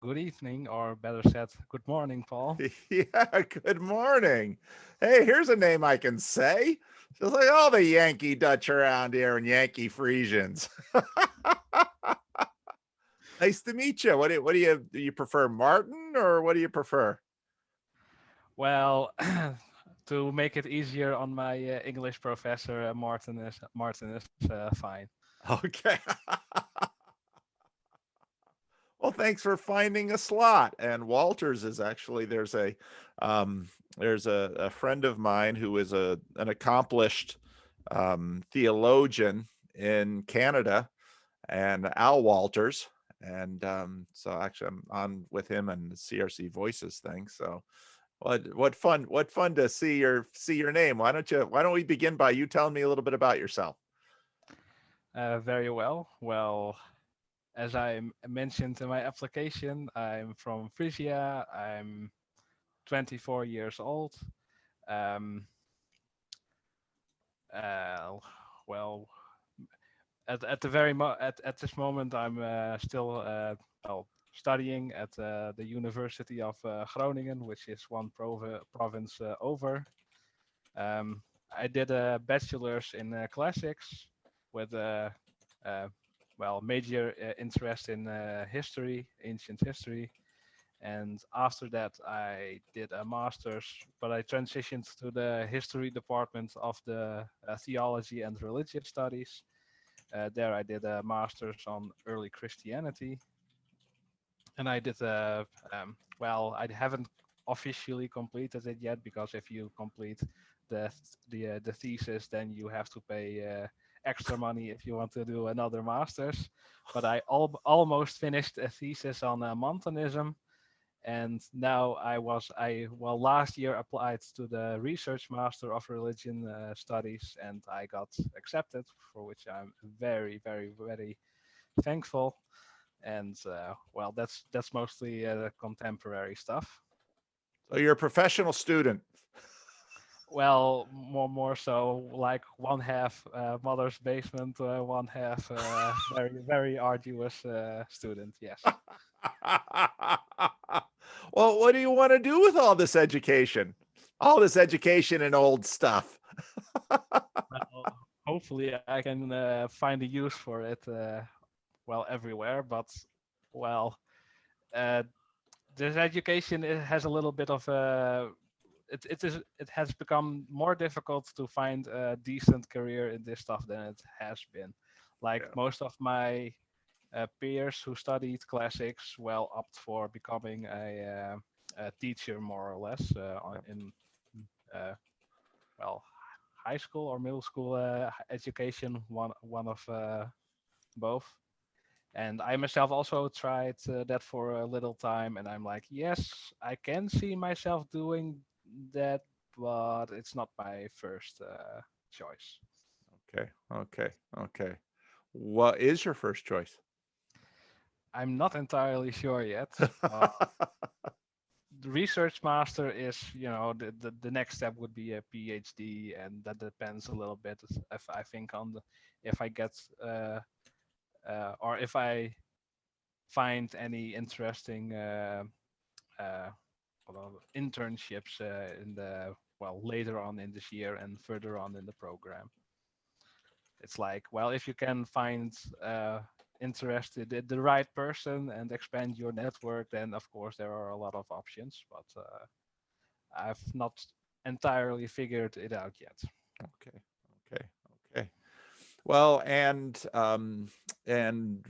good evening, or better said, good morning, Paul. Yeah, good morning. Hey, here's a name I can say. Just like all the Yankee Dutch around here and Yankee Friesians. Nice to meet you. Do you prefer Martin or what do you prefer? Well, to make it easier on my English professor, Martin is fine. Okay. Well, thanks for finding a slot. And Walters is actually there's a friend of mine who is an accomplished theologian in Canada, and Al Walters. And so actually I'm on with him and the CRC Voices thing. So what fun to see your name. Why don't we begin by you telling me a little bit about yourself? Very well. Well, as I mentioned in my application, I'm from Frisia. I'm 24 years old. Um, uh, well, at the very at this moment, I'm still studying at the University of Groningen, which is one province over. Um, I did a bachelor's in classics with a major interest in history, ancient history. And after that, I did a master's, but I transitioned to the history department of the theology and religious studies. There, I did a master's on early Christianity, and I did I haven't officially completed it yet, because if you complete the thesis, then you have to pay extra money if you want to do another master's. But I almost finished a thesis on Montanism, and now last year applied to the research master of religion studies, and I got accepted, for which I'm very, very, very thankful. And that's mostly contemporary stuff. So you're a professional student. Well, more so like one half mother's basement, one half very, very arduous student. Yes. Well, what do you want to do with all this education? All this education and old stuff. Well, hopefully I can find a use for it. Everywhere, but well, uh, this education, it has a little bit of it has become more difficult to find a decent career in this stuff than it has been. Like Yeah. most of my peers who studied classics, opt for becoming a teacher, more or less, in uh, well high school or middle school education, one of both. And I myself also tried that for a little time, and I'm like, yes, I can see myself doing that, but it's not my first choice. Okay. Okay. Okay. What is your first choice? I'm not entirely sure yet, but the research master is, the next step would be a PhD, and that depends a little bit, if I think on if I get or if I find any interesting uh, internships in the later on in this year and further on in the program. It's like, if you can find interested the right person and expand your network, then of course there are a lot of options. But I've not entirely figured it out yet. Okay. Okay. Okay. Well, and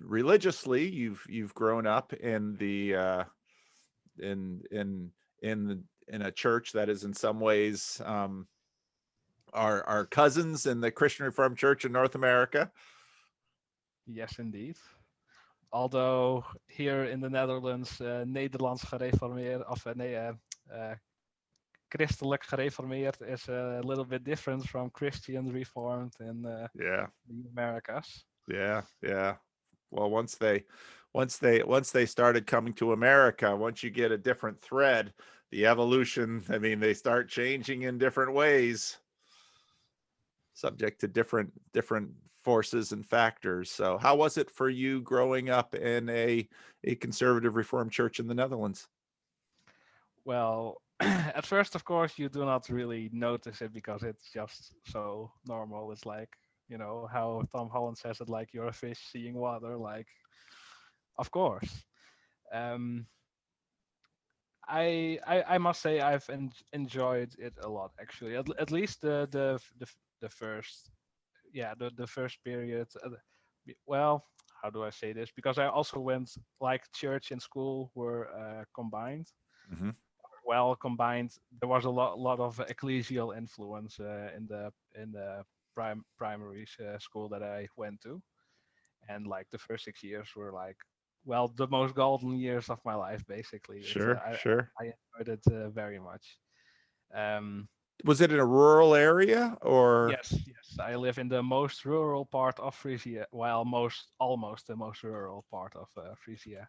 religiously, you've grown up in the in a church that is in some ways our cousins in the Christian Reformed Church in North America. Yes, indeed. Although here in the Netherlands, Nederlands gereformeerd, of nee, christelijk gereformeerd is a little bit different from Christian Reformed in Yeah. the Americas. Yeah. Yeah. Well, once they started coming to America, once you get a different thread, the evolution, I mean, they start changing in different ways, subject to different forces and factors. So how was it for you growing up in a conservative Reformed church in the Netherlands? Well, at first, of course, you do not really notice it because it's just so normal. It's like, how Tom Holland says it, like you're a fish seeing water. Like, of course. Um, I must say I've enjoyed it a lot, actually. At least the first, yeah, the first period. Well, how do I say this? Because I also went, like, church and school were combined. Mm-hmm. Well combined. There was a lot of ecclesial influence in the primary school that I went to, and like the first 6 years were like, well, the most golden years of my life, basically. Sure, sure. I enjoyed it very much. Um, Was it in a rural area or? yes, I live in the most rural part of Frisia. Well, almost the most rural part of Frisia.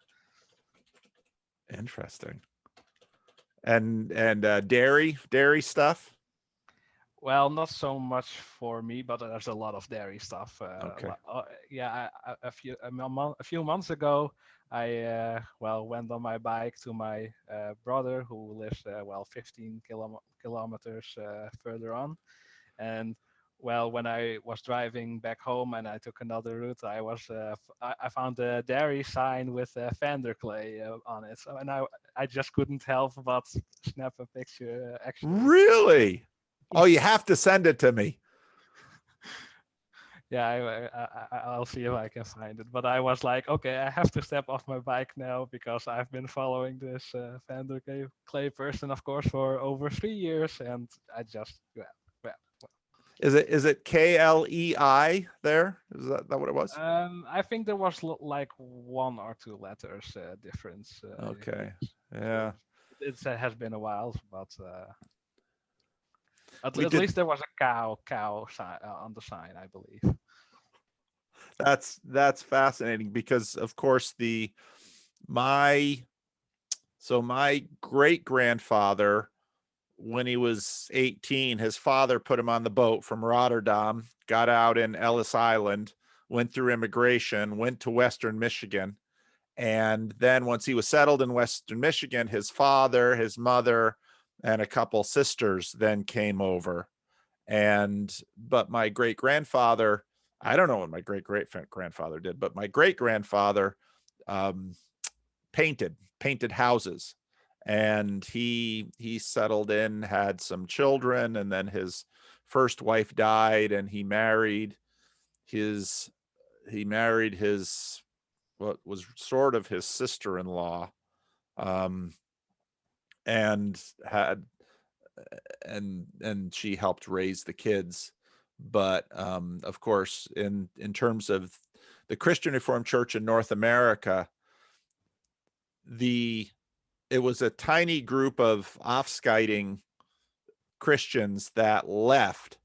Interesting. And dairy stuff? Well, not so much for me, but there's a lot of dairy stuff. Okay. Yeah, a few months ago, I went on my bike to my brother who lives 15 kilometers further on, and well, when I was driving back home and I took another route, I found a dairy sign with Vanderklay on it, so, and I just couldn't help but snap a picture. Actually. Really? Oh, you have to send it to me. Yeah, I'll see if I can find it. But I was like, okay, I have to step off my bike now because I've been following this Vander Clay person, of course, for over 3 years, and I just yeah. Is it KLEI there? Is that what it was? I think there was like one or two letters difference. Okay. Yes. Yeah. It has been a while, but at We did. least there was a cow sign on the sign, I believe. That's fascinating because of course my great grandfather, when he was 18, his father put him on the boat from Rotterdam, got out in Ellis Island, went through immigration, went to Western Michigan. And then once he was settled in Western Michigan, his father, his mother, and a couple sisters then came over. But my great grandfather, I don't know what my great grandfather did, but my great grandfather painted houses, and he settled in, had some children, and then his first wife died, and he married his what was sort of his sister-in-law, and had and she helped raise the kids. But of course, in terms of the Christian Reformed Church in North America, it was a tiny group of off-skiting Christians that left,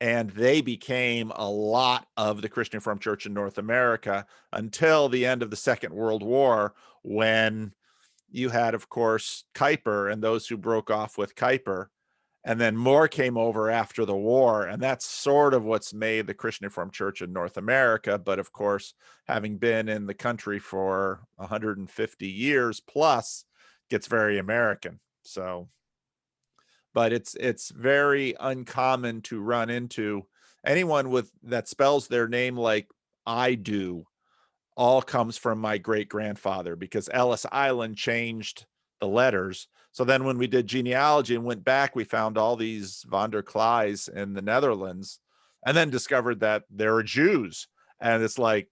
and they became a lot of the Christian Reformed Church in North America until the end of the Second World War, when you had, of course, Kuyper and those who broke off with Kuyper. And then more came over after the war. And that's sort of what's made the Christian Reformed Church in North America. But of course, having been in the country for 150 years plus, gets very American. So, but it's very uncommon to run into anyone that spells their name like I do. All comes from my great grandfather, because Ellis Island changed the letters. So then when we did genealogy and went back, we found all these Van der Klaes in the Netherlands, and then discovered that there are Jews. And it's like,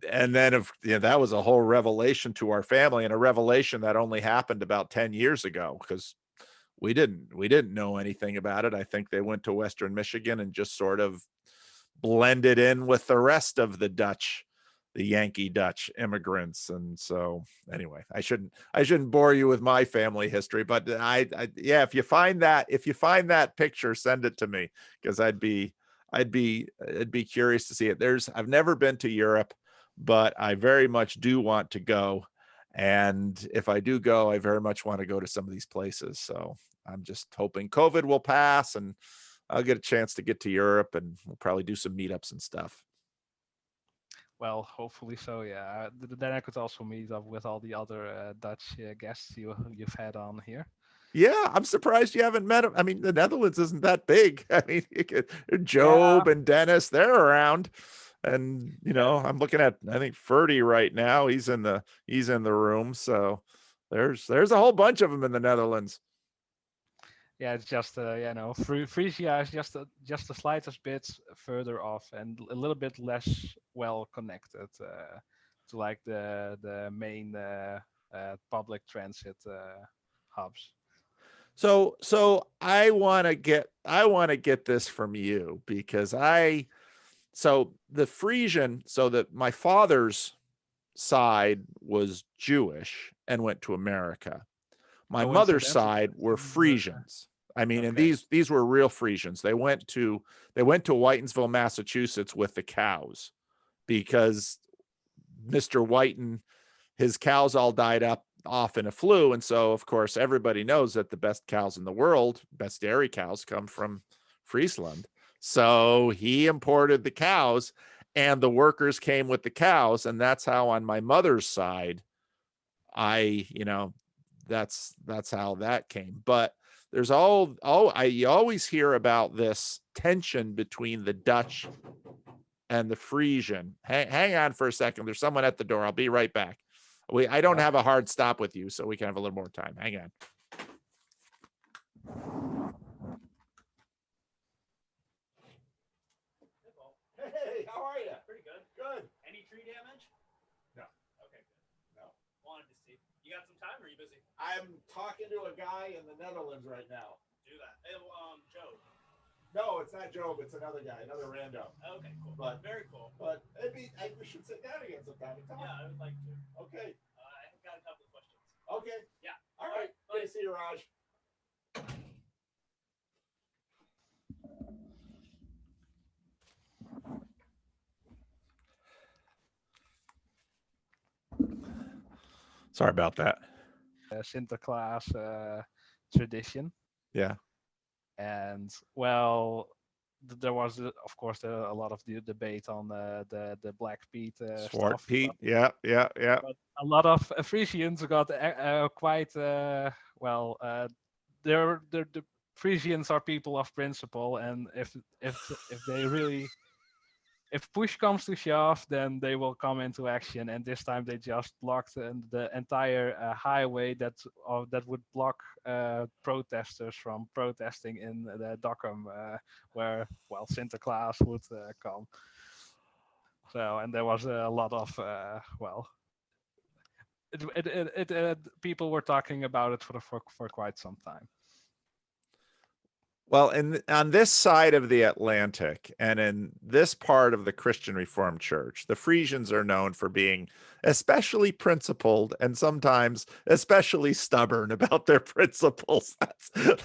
and then that was a whole revelation to our family, and a revelation that only happened about 10 years ago, because we didn't know anything about it. I think they went to Western Michigan and just sort of blended in with the rest of the Yankee Dutch immigrants. And so anyway, I shouldn't bore you with my family history, but yeah, if you find that picture, send it to me, because I'd be curious to see it. I've never been to Europe, but I very much do want to go. And if I do go, I very much want to go to some of these places. So I'm just hoping COVID will pass and I'll get a chance to get to Europe, and we'll probably do some meetups and stuff. Well, hopefully so. Yeah. Then I could also meet up with all the other Dutch guests you've had on here. Yeah, I'm surprised you haven't met him. I mean, the Netherlands isn't that big. I mean, Job Yeah. and Dennis, they're around. And Yeah. I'm looking at, I think, Ferdy right now. He's in the room. So there's a whole bunch of them in the Netherlands. Yeah, it's just Frisia is just the slightest bit further off and a little bit less well connected to like the main public transit hubs. So I want to get this from you, because so the Friesian, so that my father's side was Jewish and went to America. My mother's Coincidentally, side were we're- Friesians. I mean, and okay. these were real Friesians. They went to Whitensville, Massachusetts with the cows, because Mr. Whiten, his cows all died off in a flu. And so, of course, everybody knows that the best cows in the world, best dairy cows, come from Friesland. So he imported the cows, and the workers came with the cows. And that's how, on my mother's side, that's how that came. But there's you always hear about this tension between the Dutch and the Friesian. Hang on for a second. There's someone at the door. I'll be right back. I don't have a hard stop with you, so we can have a little more time. Hang on. Hey, how are you? Pretty good. Good. Any tree damage? No. Okay, good. No. Wanted to see. You got some time, or are you busy? I'm talking to a guy in the Netherlands right now. Do that. Hey, Joe. No, it's not Job. It's another guy, another rando. Okay, cool. But very cool. But we should sit down again sometime and talk. Yeah, I would like to. Okay. I got a couple of questions. Okay. Yeah. All right. Good to see you, Raj. Sorry about that. Sinterklaas tradition. Yeah. And well, there was of course a lot of the debate on the Black Pete Swart stuff. Pete. Yeah. But a lot of Frisians got quite well. The Frisians are people of principle, and if they really, if push comes to shove, then they will come into action. And this time they just blocked the entire highway that would block protesters from protesting in the Dokkum, where Sinterklaas would come. So, and there was a lot of people were talking about it for quite some time. Well, on this side of the Atlantic, and in this part of the Christian Reformed Church, the Friesians are known for being especially principled and sometimes especially stubborn about their principles.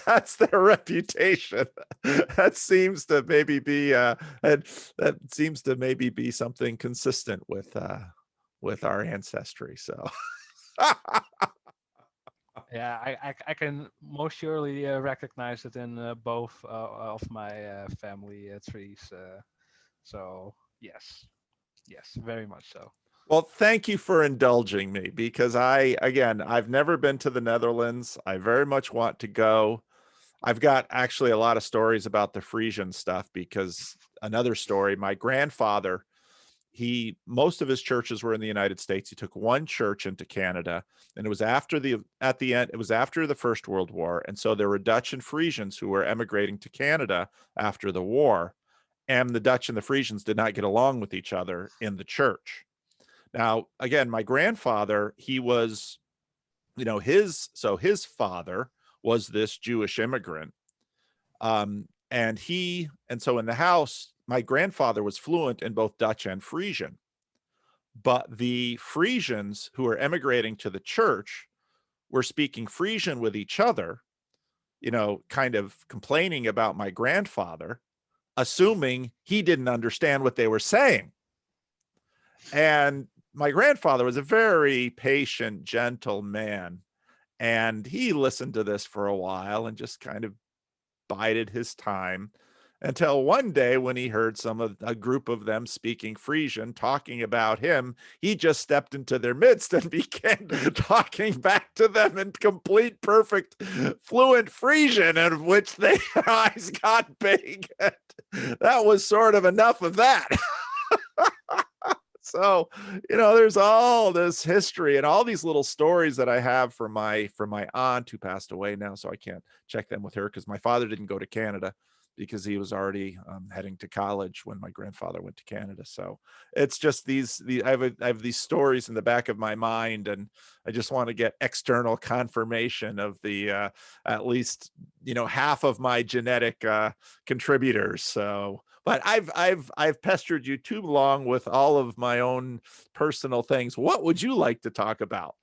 That's their reputation. That seems to maybe be something consistent with our ancestry. So. Yeah, I can most surely recognize it in both of my family trees. So yes, very much so. Well, thank you for indulging me, because I've never been to the Netherlands. I very much want to go. I've got actually a lot of stories about the Friesian stuff, because another story, my grandfather, most of his churches were in the United States. He took one church into Canada, and it was after the First World War. And so there were Dutch and Friesians who were emigrating to Canada after the war. And the Dutch and the Friesians did not get along with each other in the church. Now, again, my grandfather, he was, his father was this Jewish immigrant. And so in the house, my grandfather was fluent in both Dutch and Friesian. But the Friesians who were emigrating to the church were speaking Friesian with each other, kind of complaining about my grandfather, assuming he didn't understand what they were saying. And my grandfather was a very patient, gentle man. And he listened to this for a while and just kind of bided his time. until one day when he heard a group of them speaking Friesian talking about him. He just stepped into their midst and began talking back to them in complete, perfect, fluent Friesian, of which their eyes got big. That was sort of enough of that. So, there's all this history and all these little stories that I have from my aunt, who passed away now, so I can't check them with her because my father didn't go to Canada because he was already heading to college when my grandfather went to Canada. So it's just I have these stories in the back of my mind, and I just want to get external confirmation of the at least half of my genetic contributors. So. But I've pestered you too long with all of my own personal things. What would you like to talk about?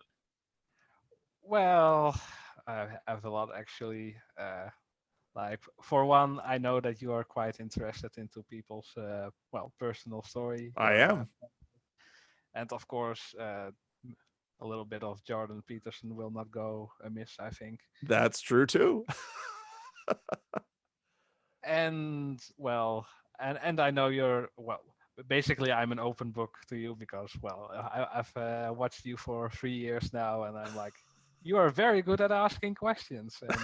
Well, I have a lot actually. Like for one, I know that you are quite interested into people's personal story. I am. And of course, a little bit of Jordan Peterson will not go amiss, I think. That's true too. And well, and I know you're basically I'm an open book to you because I've watched you for 3 years now, and I'm like, you are very good at asking questions, and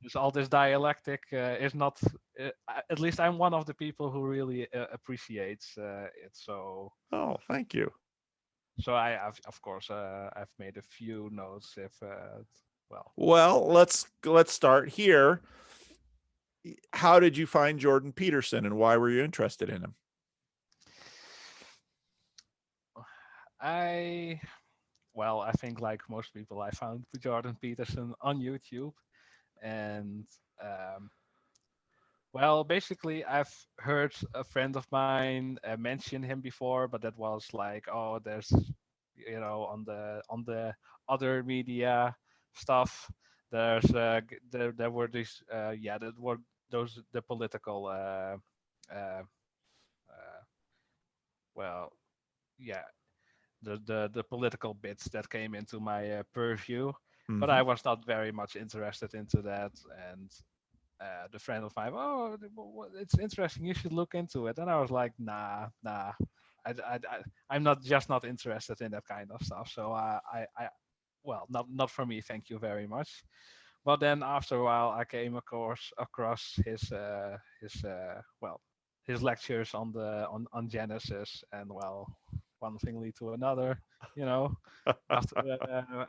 just all this dialectic is not. At least I'm one of the people who really appreciates it. So. Oh, thank you. So I've of course I've made a few notes. Well, let's start here. How did you find Jordan Peterson, and why were you interested in him? I think like most people, I found Jordan Peterson on YouTube, and basically I've heard a friend of mine mention him before, but that was like, oh, there's on the other media stuff. There's there were these that were those the political uh, well yeah the political bits that came into my purview, but I was not very much interested into that. And the friend of mine, oh, it's interesting, you should look into it. And I was like, nah, I'm not interested in that kind of stuff. So not for me, thank you very much. But then after a while, I came across his lectures on Genesis, and one thing lead to another. After I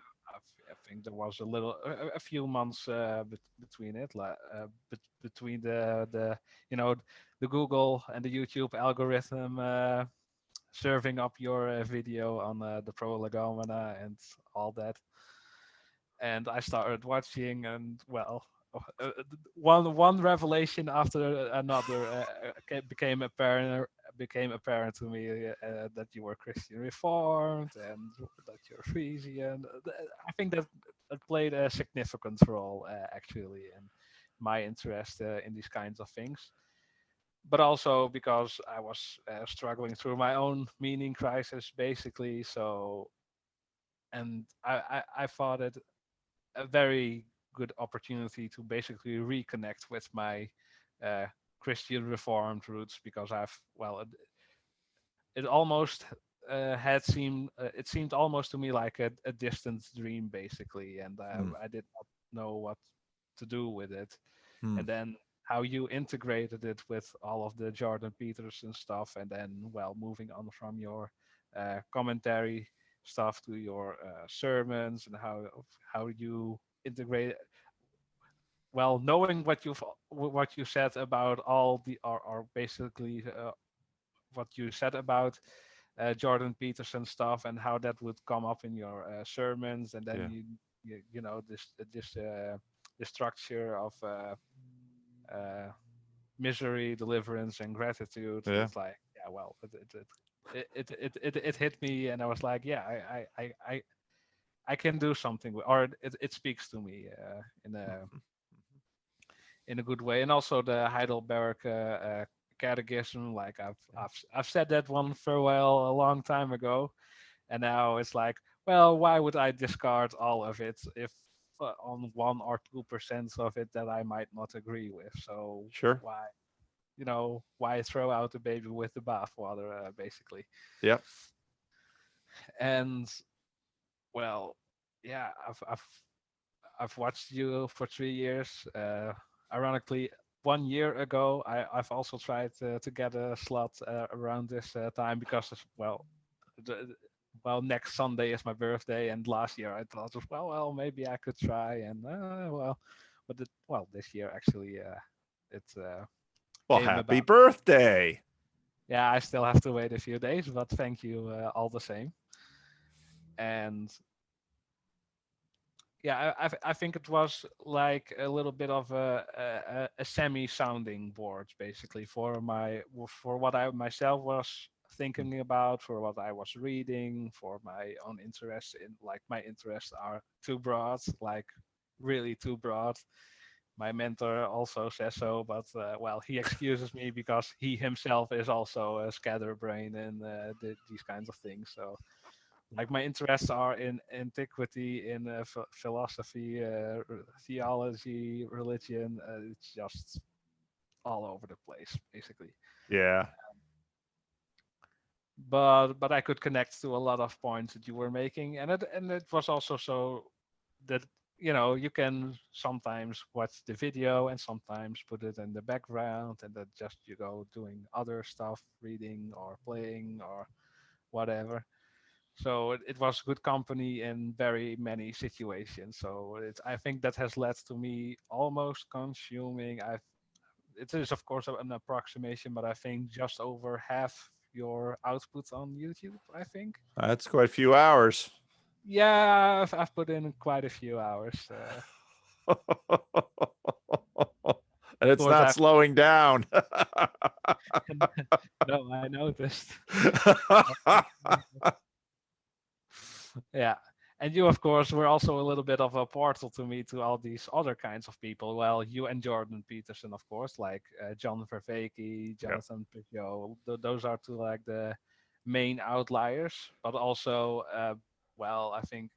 think there was a few months between it, between the Google and the YouTube algorithm serving up your video on the prolegomena and all that. And I started watching, and one revelation after another became apparent to me, that you were Christian Reformed and that you're Friesian. I think that played a significant role actually in my interest in these kinds of things. But also because I was struggling through my own meaning crisis, basically. So, and I thought it a very good opportunity to basically reconnect with my uh, Christian Reformed roots, because it almost it seemed almost to me like a distant dream, basically, and I did not know what to do with it. And then how you integrated it with all of the Jordan Peterson stuff, and then moving on from your commentary stuff to your sermons, and how you integrate, knowing what you said about all the or basically what you said about Jordan Peterson stuff, and how that would come up in your sermons, and then the structure of misery, deliverance, and gratitude. Yeah. It's like, it hit me, and I was like, I can do something, or it speaks to me in a good way. And also the Heidelberg Catechism, like I've said that one farewell a long time ago, and now it's like, well, why would I discard all of it if on 1 or 2% of it that I might not agree with. So Sure. why, why throw out the baby with the bathwater, basically? Yep. And well, yeah, I've watched you for 3 years. Ironically, 1 year ago, I've also tried to get a slot around this time because, the, next Sunday is my birthday, and last year I thought, well, maybe I could try, and this year actually, it Well, came happy about. birthday. Yeah, I still have to wait a few days, but thank you all the same. And yeah, I think it was like a little bit of a semi-sounding board, basically, for what I myself was thinking about, for what I was reading, for my own interests. My interests are too broad, like really too broad. My mentor also says so, but he excuses me because he himself is also a scatterbrain and these kinds of things. So, like, my interests are in antiquity, in philosophy, theology, religion. It's just all over the place, basically. Yeah. But I could connect to a lot of points that you were making, and it was also so that you can sometimes watch the video and sometimes put it in the background, and that just you go doing other stuff, reading or playing or whatever. So it was good company in very many situations. So I think that has led to me almost consuming. It is of course an approximation, but I think just over half your output on YouTube. I think. That's quite a few hours. Yeah, I've put in quite a few hours. And Of it's course, not slowing down. no, I noticed. Yeah. And you, of course, were also a little bit of a portal to me to all these other kinds of people. Well, you and Jordan Peterson, of course, like John Vervaeke, Yeah. Jonathan Peugeot. Those are two like the main outliers. But also, I think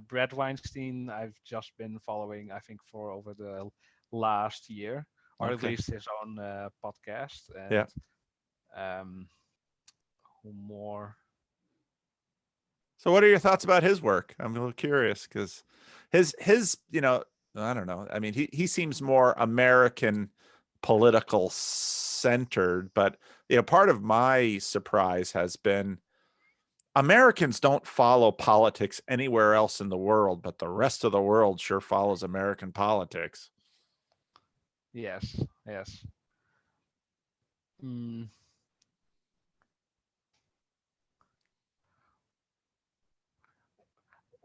Bret Weinstein, I've just been following, I think, for over the last year, or at Okay. least his own podcast. Yeah. And who more? So what are your thoughts about his work? I'm a little curious because his I don't know. I mean, he seems more American political centered, but part of my surprise has been Americans don't follow politics anywhere else in the world, but the rest of the world sure follows American politics. Yes, yes. Mm.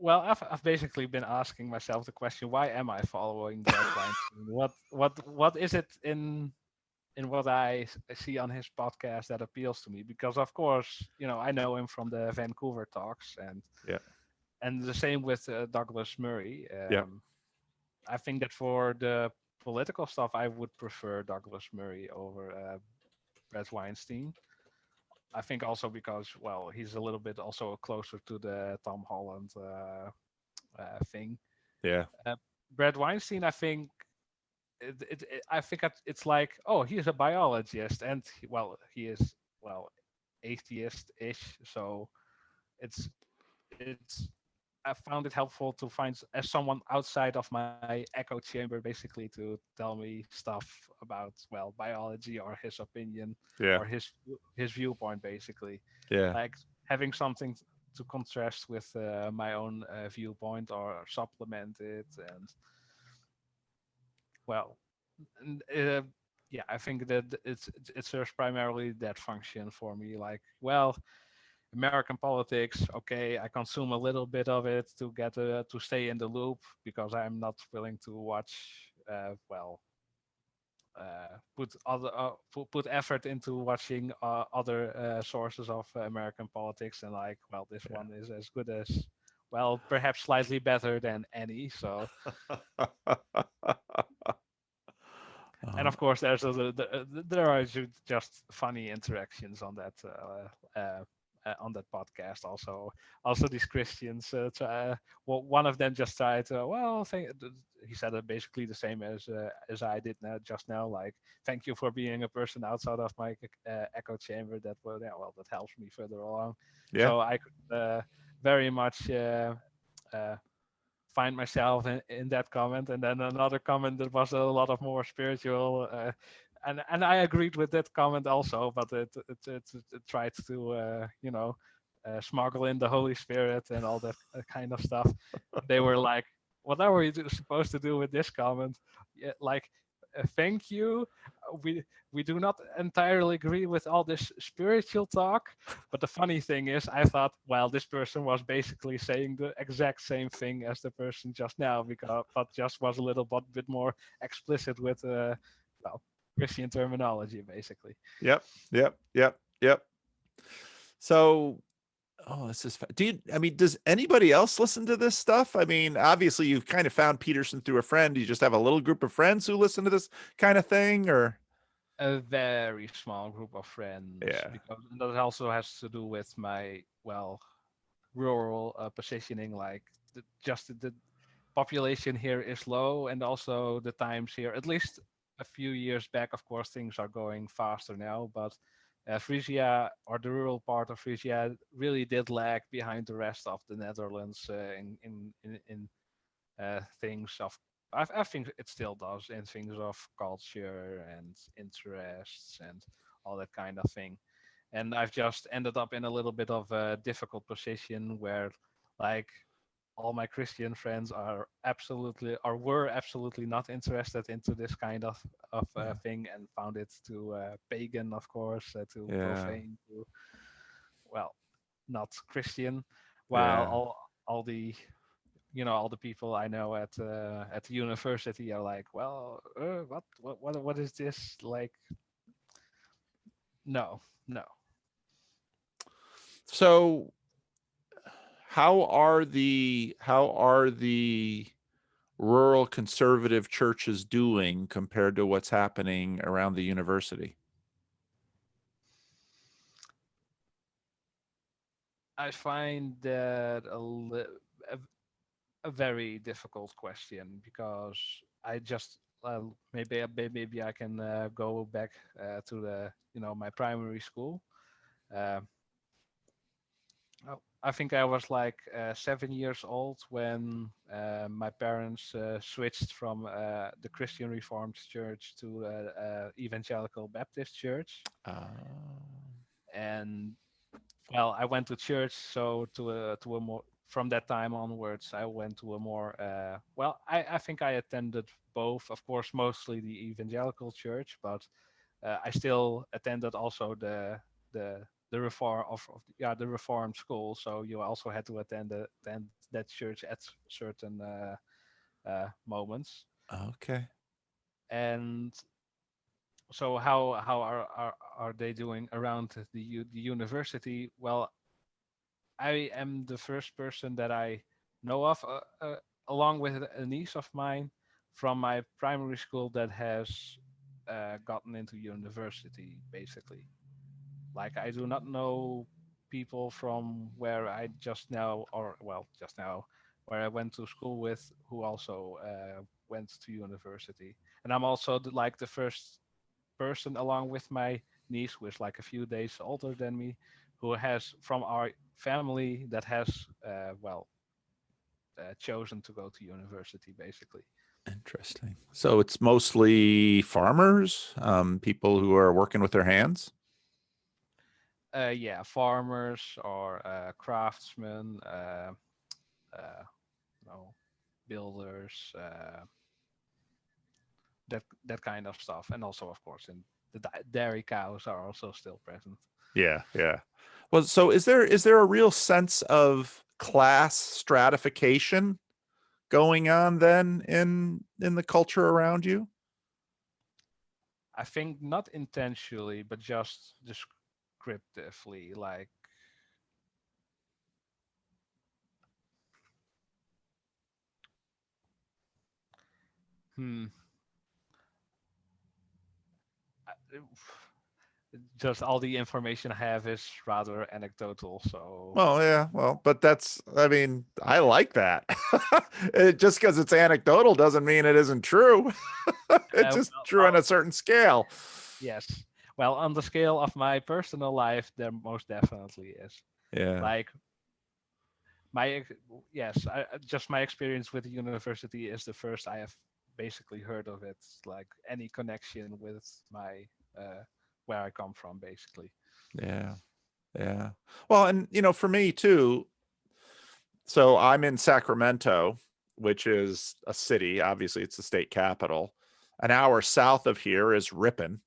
Well, I've basically been asking myself the question: why am I following Bret Weinstein? What is it in what see on his podcast that appeals to me? Because of course, I know him from the Vancouver talks, Yeah. and the same with Douglas Murray. Yeah. I think that for the political stuff, I would prefer Douglas Murray over Bret Weinstein. I think also because, he's a little bit also closer to the Tom Holland thing. Yeah. Bret Weinstein, I think, it's like, oh, he's a biologist, and he is atheist-ish. So it's I found it helpful to find as someone outside of my echo chamber, basically, to tell me stuff about biology or his opinion Yeah. or his viewpoint, basically, Yeah. like having something to contrast with my own viewpoint or supplement it. And well and, yeah, I think that it serves primarily that function for me. Like, American politics, okay, I consume a little bit of it to get to stay in the loop, because I'm not willing to watch put effort into watching other sources of American politics. And like, this Yeah. one is as good as, perhaps slightly better than any. So, and of course, there are just funny interactions on that on that podcast. Also these Christians. Well, one of them just tried. He said it basically the same as I did just now. Like, thank you for being a person outside of my echo chamber. That helps me further along. Yeah. So I could very much. Uh, find myself in that comment, and then another comment that was a lot of more spiritual, and I agreed with that comment also, but it tried to smuggle in the Holy Spirit and all that kind of stuff. They were like, what are we supposed to do with this comment? Yeah, like, thank you. We do not entirely agree with all this spiritual talk, but the funny thing is, I thought, well, this person was basically saying the exact same thing as the person just now, but just was a little bit more explicit with, Christian terminology, basically. Yep. Yep. Yep. Yep. So, oh, this is. Do you? I mean, does anybody else listen to this stuff? I mean, obviously, you've kind of found Peterson through a friend. Do you just have a little group of friends who listen to this kind of thing, or? A very small group of friends, Yeah. because that also has to do with my, rural positioning. Like, the population here is low, and also the times here, at least a few years back, of course things are going faster now, but Frisia, or the rural part of Frisia, really did lag behind the rest of the Netherlands in things of, I think it still does, in things of culture and interests and all that kind of thing. And I've just ended up in a little bit of a difficult position where, like, all my Christian friends were absolutely not interested into this kind of thing, and found it too pagan, of course, too Yeah. profane, too, well, not Christian. While Yeah. all the people I know at the university are like, well, what is this like? No, no. So, how are the rural conservative churches doing compared to what's happening around the university? I find that a, a very difficult question, because I just maybe I can go back to the my primary school. Uh, I think I was like 7 years old when my parents switched from the Christian Reformed Church to Evangelical Baptist Church, and well, I went to church, so to a more, from that time onwards, I went to a more I think I attended both, of course, mostly the Evangelical Church, but I still attended also the reform the Reformed school. So you also had to attend that church at certain moments. Okay. And so how are they doing around the university? Well, I am the first person that I know of, along with a niece of mine from my primary school, that has gotten into university, basically. Like, I do not know people from where I just now, where I went to school with, who also went to university. And I'm also like the first person, along with my niece, who is like a few days older than me, who has, from our family, that has chosen to go to university, basically. Interesting. So it's mostly farmers, people who are working with their hands. Yeah, farmers or craftsmen, uh, no, builders, that kind of stuff, and also, of course, in the dairy cows are also still present. Yeah, yeah. Well, so is there a real sense of class stratification going on then in the culture around you? I think not intentionally, but just descriptively, like, hmm. I- just all the information I have is rather anecdotal. So Well, yeah, well, but that's, I mean, I like that. Just because it's anecdotal doesn't mean it isn't true. It's just true on a certain scale. yes. Well, on the scale of my personal life, there most definitely is. Yeah. Like my yes, just my experience with the university is the first I have basically heard of it. Like any connection with my where I come from, basically. Yeah. Yeah. Well, and for me too, so I'm in Sacramento, which is a city. Obviously, it's the state capital. An hour south of here is Ripon.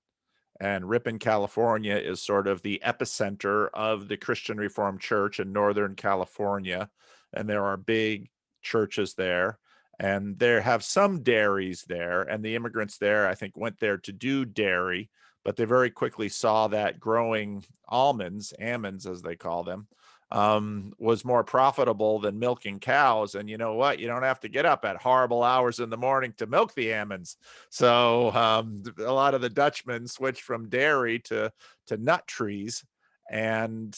And Ripon, California is sort of the epicenter of the Christian Reformed Church in Northern California. And there are big churches there. And there have some dairies there. And the immigrants there, I think, went there to do dairy. But they very quickly saw that growing almonds as they call them, was more profitable than milking cows. And you know what? You don't have to get up at horrible hours in the morning to milk the almonds. So a lot of the Dutchmen switched from dairy to nut trees. And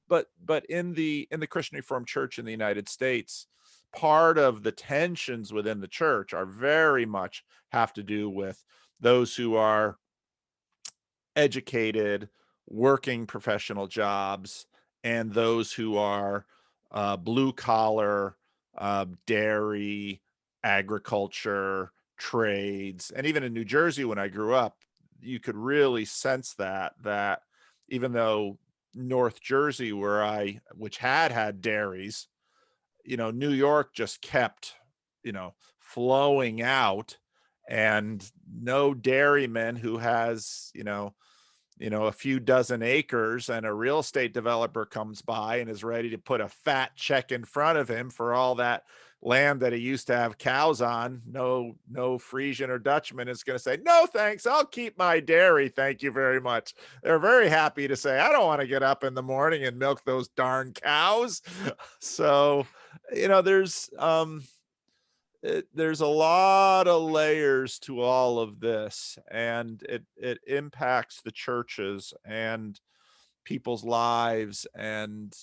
but in the Christian Reformed Church in the United States, part of the tensions within the church are very much have to do with those who are educated, working professional jobs, and those who are blue collar, dairy, agriculture, trades. And even in New Jersey, when I grew up, you could really sense that even though North Jersey, which had dairies, New York just kept, flowing out, and no dairyman who has, a few dozen acres and a real estate developer comes by and is ready to put a fat check in front of him for all that land that he used to have cows on. No Friesian or Dutchman is going to say, no, thanks, I'll keep my dairy, thank you very much. They're very happy to say, I don't want to get up in the morning and milk those darn cows. So, there's a lot of layers to all of this, and it impacts the churches and people's lives. And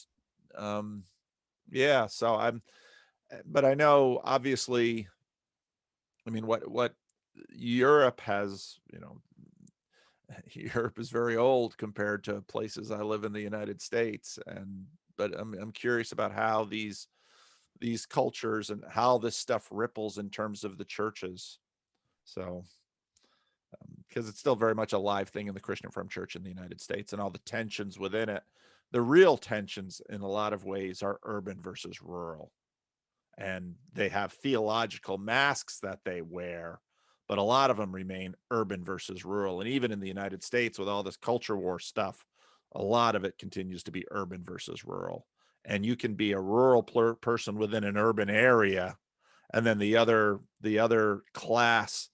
yeah, so but I know, obviously, I mean, what Europe has, Europe is very old compared to places I live in the United States. But I'm curious about how these cultures and how this stuff ripples in terms of the churches. So, because it's still very much a live thing in the Christian Reformed Church in the United States, and all the tensions within it. The real tensions in a lot of ways are urban versus rural. And they have theological masks that they wear, but a lot of them remain urban versus rural. And even in the United States, with all this culture war stuff, a lot of it continues to be urban versus rural. And you can be a rural person within an urban area, and then the other class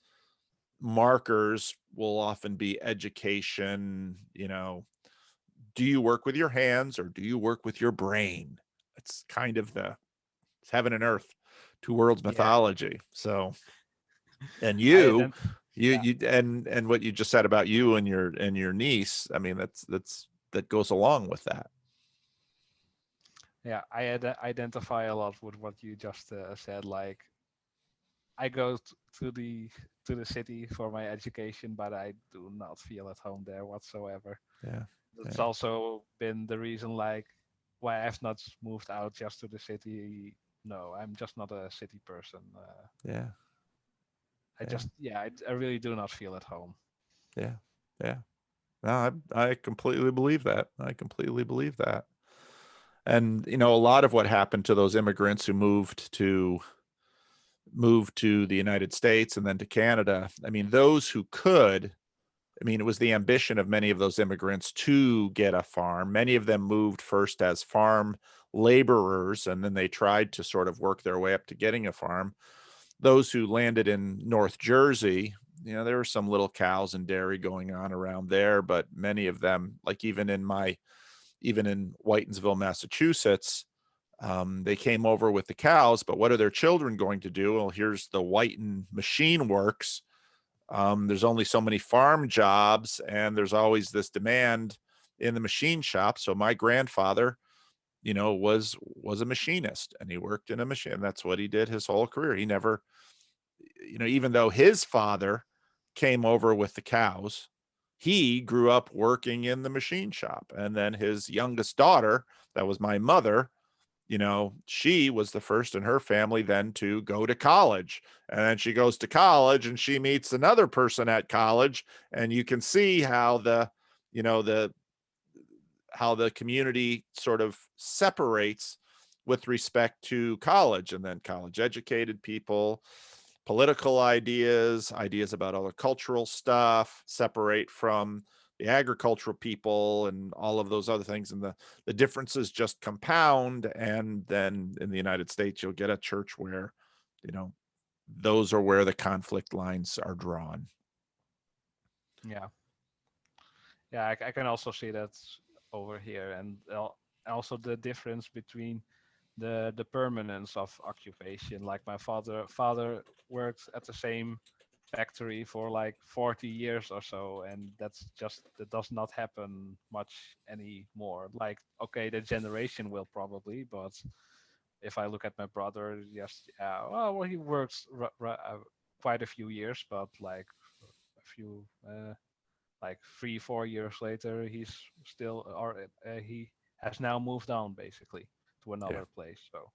markers will often be education. Do you work with your hands or do you work with your brain? It's kind of it's heaven and earth, two worlds mythology. So, and you and what you just said about you and your niece, I mean, that goes along with that. Yeah, I identify a lot with what you just said. Like, I go to the city for my education, but I do not feel at home there whatsoever. Yeah, It's also been the reason, like, why I've not moved out just to the city. No, I'm just not a city person. I really do not feel at home. Yeah. No, I completely believe that. And a lot of what happened to those immigrants who moved to the United States and then to Canada, I mean, those who could, I mean, it was the ambition of many of those immigrants to get a farm. Many of them moved first as farm laborers, and then they tried to sort of work their way up to getting a farm. Those who landed in North Jersey, there were some little cows and dairy going on around there, but many of them, like even in Whitensville, Massachusetts, they came over with the cows, but what are their children going to do? Well, here's the Whiten Machine Works. there's only so many farm jobs, and there's always this demand in the machine shop. So my grandfather, was a machinist, and he worked in a machine. That's what he did his whole career. He never, even though his father came over with the cows, he grew up working in the machine shop. And then his youngest daughter, that was my mother, she was the first in her family then to go to college. And then she goes to college and she meets another person at college. And you can see how the community sort of separates with respect to college, and then college educated people, political ideas about other cultural stuff separate from the agricultural people and all of those other things. And the differences just compound. And then in the United States, you'll get a church where, those are where the conflict lines are drawn. Yeah. Yeah, I can also see that over here, and also the difference between the permanence of occupation. Like my father worked at the same factory for like 40 years or so, and that does not happen much anymore. Like, okay, the generation will probably, but if I look at my brother, yes, well, he works quite a few years, but like a few like 3-4 years later, he's still, or he has now moved on basically to another place. So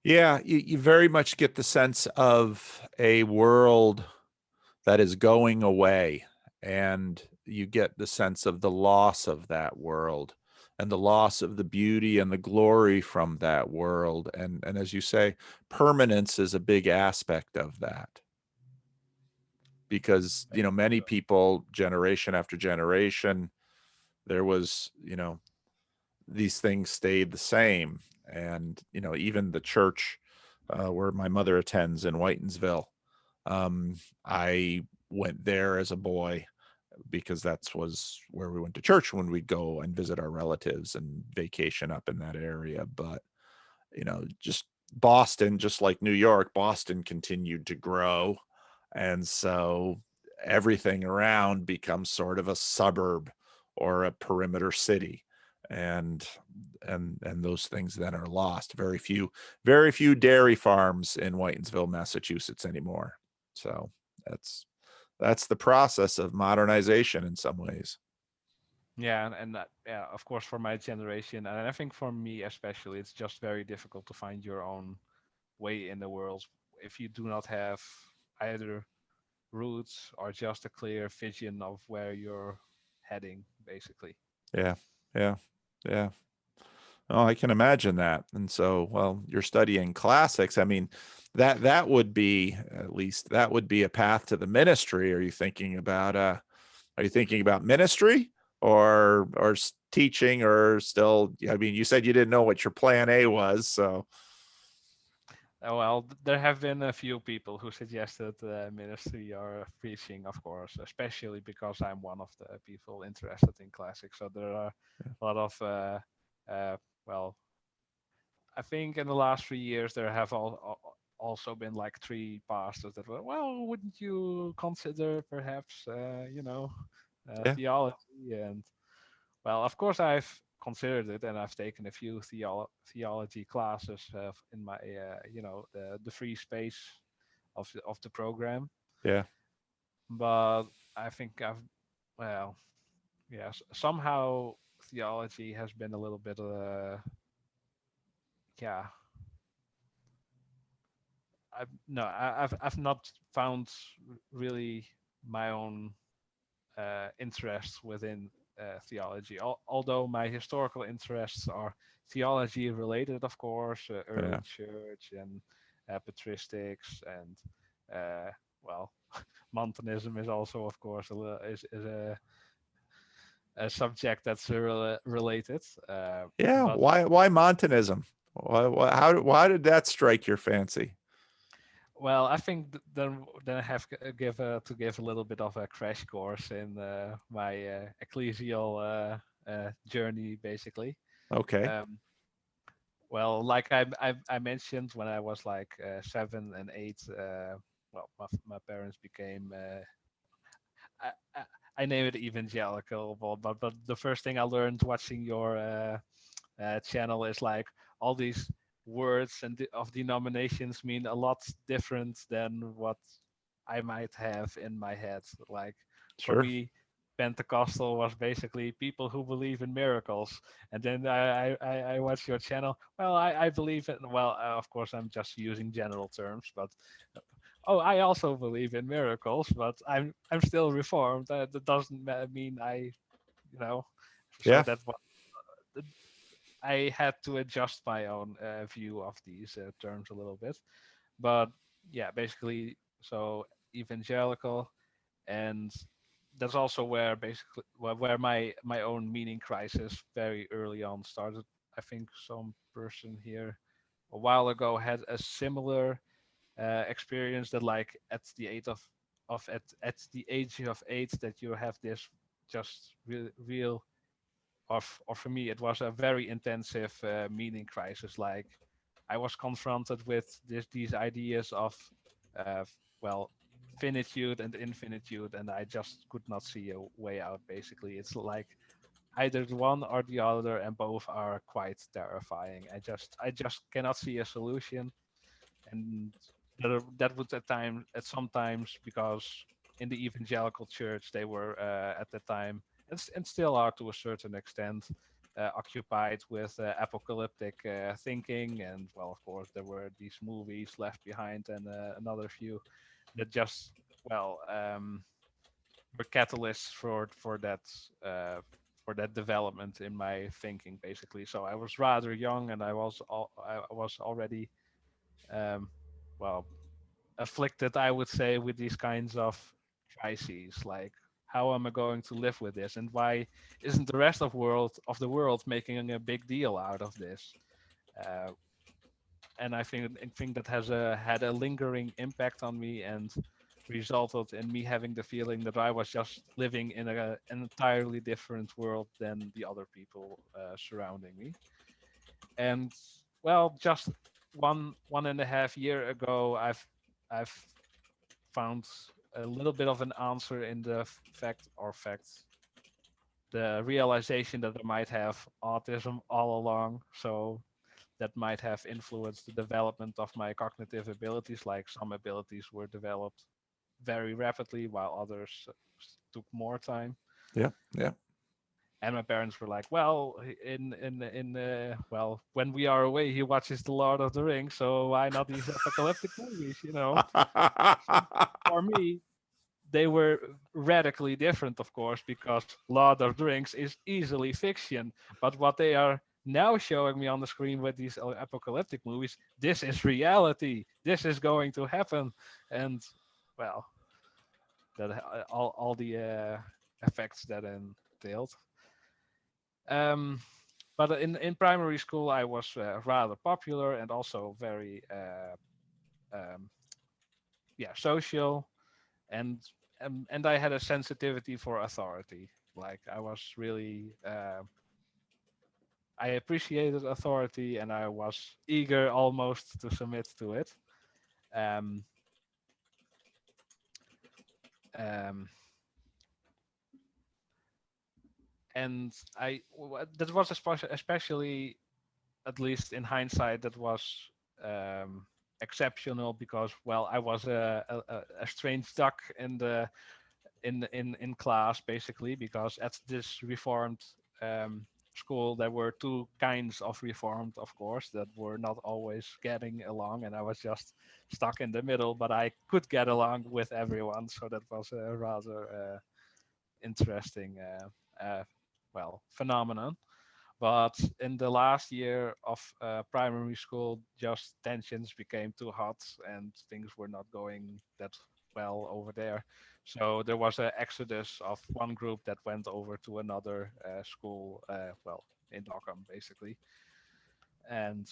yeah, you very much get the sense of a world that is going away, and you get the sense of the loss of that world and the loss of the beauty and the glory from that world. And as you say, permanence is a big aspect of that, because many people, generation after generation, there was these things stayed the same. And even the church where my mother attends in Whitensville, I went there as a boy because that was where we went to church when we'd go and visit our relatives and vacation up in that area. But just Boston, just like New York, Boston continued to grow, and so everything around becomes sort of a suburb or a perimeter city. And those things then are lost. Very few dairy farms in Whitensville, Massachusetts anymore. So that's the process of modernization in some ways. yeah, and that, yeah, of course, for my generation, and I think for me especially, it's just very difficult to find your own way in the world if you do not have either roots or just a clear vision of where you're heading, basically. Yeah, yeah, yeah. Oh, I can imagine that. And so, well, you're studying classics. I mean, that would be, at least that would be a path to the ministry. Are you thinking about ministry or teaching, or still, I mean, you said you didn't know what your plan A was, so. Well, there have been a few people who suggested ministry or preaching, of course, especially because I'm one of the people interested in classics. So there are a lot of, well, I think in the last 3 years there have also been like 3 pastors that were, well, wouldn't you consider perhaps, Yeah, theology? And well, of course I've considered it, and I've taken a few theology classes in my, the free space of the program. yeah, But I think well, yes, somehow theology has been a little bit, yeah, I've not found really my own interests within theology. Although my historical interests are theology related, of course, early yeah. church and patristics, and well, Montanism is also, of course, is a subject that's related. Yeah, But why Montanism? Why did that strike your fancy? well, I think then I have to give a little bit of a crash course in my ecclesial journey, basically. Okay. Um, well, like I mentioned when I was like 7 and 8, well, my parents became I, I, I name it evangelical, but the first thing I learned watching your channel is like all these words and of denominations mean a lot different than what I might have in my head. Like for Sure. me, Pentecostal was basically people who believe in miracles. And then I watch your channel. Well, I believe in, well, of course, I'm just using general terms, but oh, I also believe in miracles, but I'm still reformed. That doesn't mean I, you know, so Yeah. that was I had to adjust my own view of these terms a little bit. But yeah, basically, so evangelical, and that's also where basically where my own meaning crisis very early on started. I think some person here a while ago had a similar experience that like at the age of at the age of 8 that you have this just real or for me it was a very intensive meaning crisis. Like I was confronted with these ideas of uh, well, finitude and infinitude, and I just could not see a way out. Basically, it's like either the one or the other, and both are quite terrifying. I just cannot see a solution, and that would at sometimes because in the evangelical church they were at the time and still are to a certain extent occupied with apocalyptic thinking, and well, of course, there were these movies Left Behind and another few that just well were catalysts uh, for that development in my thinking, basically. So I was rather young, and I was already um, well, afflicted, I would say, with these kinds of crises. Like, how am I going to live with this, and why isn't the rest of the world making a big deal out of this? Uh, and I think that has had a lingering impact on me and resulted in me having the feeling that I was just living in an entirely different world than the other people surrounding me. And well, just one and a half year ago, I've found a little bit of an answer in the facts, the realization that I might have autism all along. So that might have influenced the development of my cognitive abilities. Like some abilities were developed very rapidly, while others took more time. Yeah. Yeah. And my parents were like, "Well, well, when we are away, he watches The Lord of the Rings, so why not these apocalyptic movies?" So for me, they were radically different, of course, because Lord of the Rings is easily fiction. But what they are now showing me on the screen with these apocalyptic movies, this is reality. This is going to happen, and well, that all the effects that entailed. Um, but in primary school, I was rather popular and also very yeah, social, and and I had a sensitivity for authority. Like I was really I appreciated authority, and I was eager almost to submit to it. Um, um, and that was especially, at least in hindsight, that was um, exceptional because, well, I was a strange duck in the in class, basically, because at this reformed um, school there were two kinds of reformed, of course, that were not always getting along, and I was just stuck in the middle, but I could get along with everyone, so that was a rather interesting well, phenomenon. But in the last year of primary school, just tensions became too hot and things were not going that well over there. So there was an exodus of one group that went over to another school, well, in Dockham, basically. And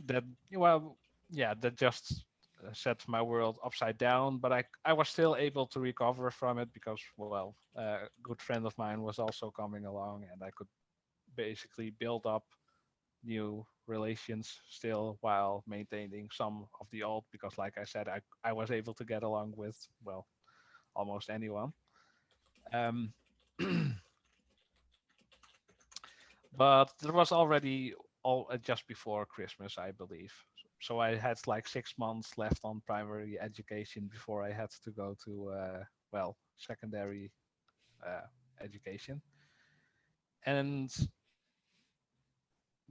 that, well, yeah, that just set my world upside down. But I was still able to recover from it because, well, a good friend of mine was also coming along, and I could basically build up new relations still while maintaining some of the old, because like I said, I was able to get along with, well, almost anyone. Um, but there was already all just before Christmas, I believe. So I had like 6 months left on primary education before I had to go to well, secondary education. And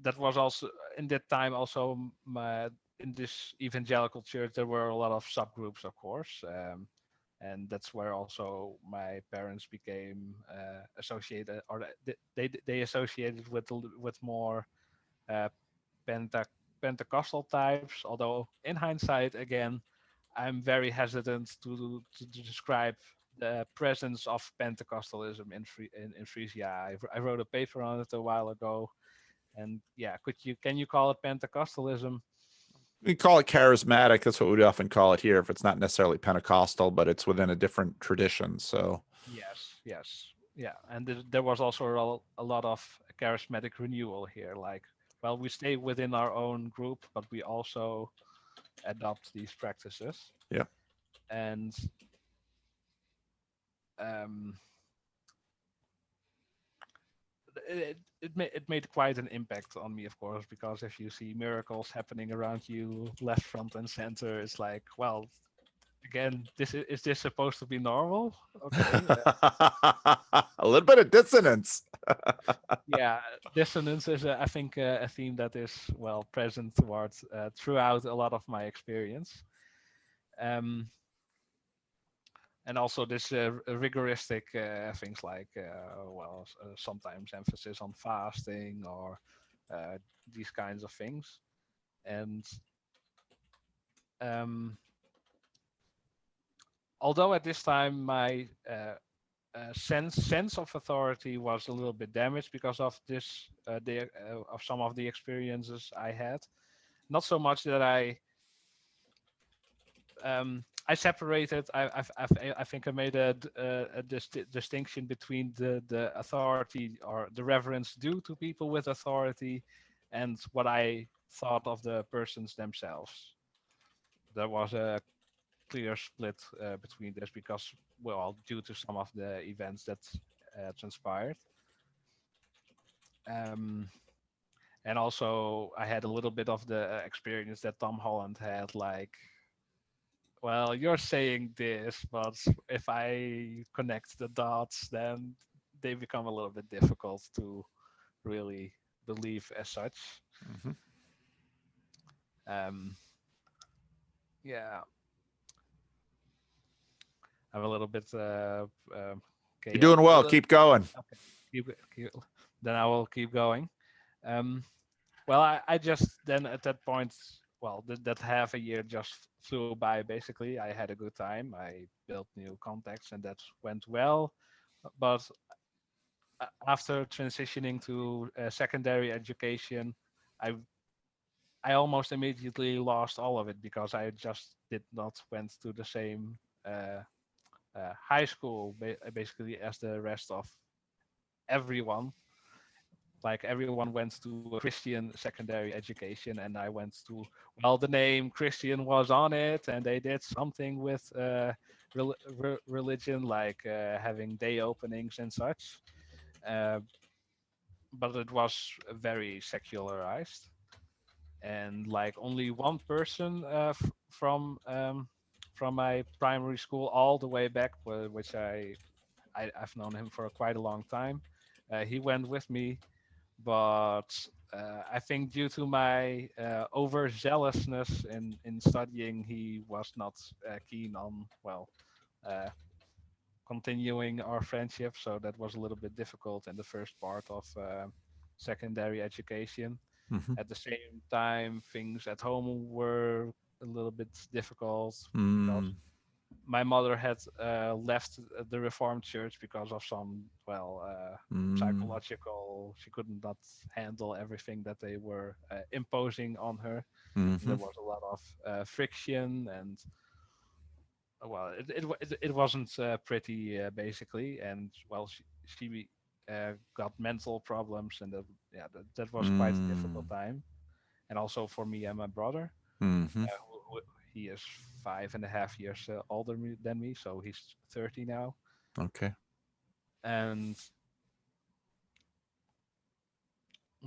that was also in that time also my in this evangelical church there were a lot of subgroups, of course, and that's where also my parents became associated, or they associated with more uh, Penta- Pentecostal types. Although in hindsight, again, I'm very hesitant to describe the presence of Pentecostalism in Friesia. I wrote a paper on it a while ago, and yeah, can you call it Pentecostalism? We call it charismatic. That's what we'd often call it here, if it's not necessarily Pentecostal, but it's within a different tradition. So Yes, yeah, and there was also a lot of charismatic renewal here. Like, well, we stay within our own group, but we also adopt these practices. yeah. And um, it made quite an impact on me, of course, because if you see miracles happening around you, left, front, and center, it's like, well, again, is this supposed to be normal? Okay, A little bit of dissonance. yeah, dissonance is, I think, a theme that is well present towards throughout a lot of my experience. Um, and also this rigoristic things like well, sometimes emphasis on fasting or these kinds of things. And um, although at this time my sense of authority was a little bit damaged because of this of some of the experiences I had, not so much that I separated. I think I made a distinction between the authority or the reverence due to people with authority and what I thought of the persons themselves. There was a clear split between this because, well, due to some of the events that transpired. Um, and also, I had a little bit of the experience that Tom Holland had, like, well, you're saying this, but if I connect the dots, then they become a little bit difficult to really believe as such. Mm-hmm. Um, yeah, I'm a little bit You're doing well. chaotic. Keep going. Okay, keep, then I will keep going. Um, well, I just then at that point, well, that half a year just flew by. Basically, I had a good time. I built new contacts, and that went well. But after transitioning to secondary education, I I almost immediately lost all of it because I just did not went to the same uh, high school basically as the rest of everyone. Like everyone went to a Christian secondary education, and I went to, well, the name Christian was on it, and they did something with religion, like having day openings and such. Uh, but it was very secularized, and like only one person from my primary school all the way back, which I've known him for quite a long time. He went with me, but I think due to my overzealousness in studying, he was not keen on, well, uh, continuing our friendship. So that was a little bit difficult in the first part of secondary education. Mm-hmm. At the same time, things at home were a little bit difficult because Mm. my mother had left the Reformed Church because of some, well, Mm. psychological. She could not handle everything that they were imposing on her. And Mm-hmm. there was a lot of friction, and well, it wasn't pretty basically. And well, she got mental problems, and that was quite a difficult Mm. time. And also for me and my brother, Mm-hmm. he is 5.5 years older than me, so he's 30 now. Okay. And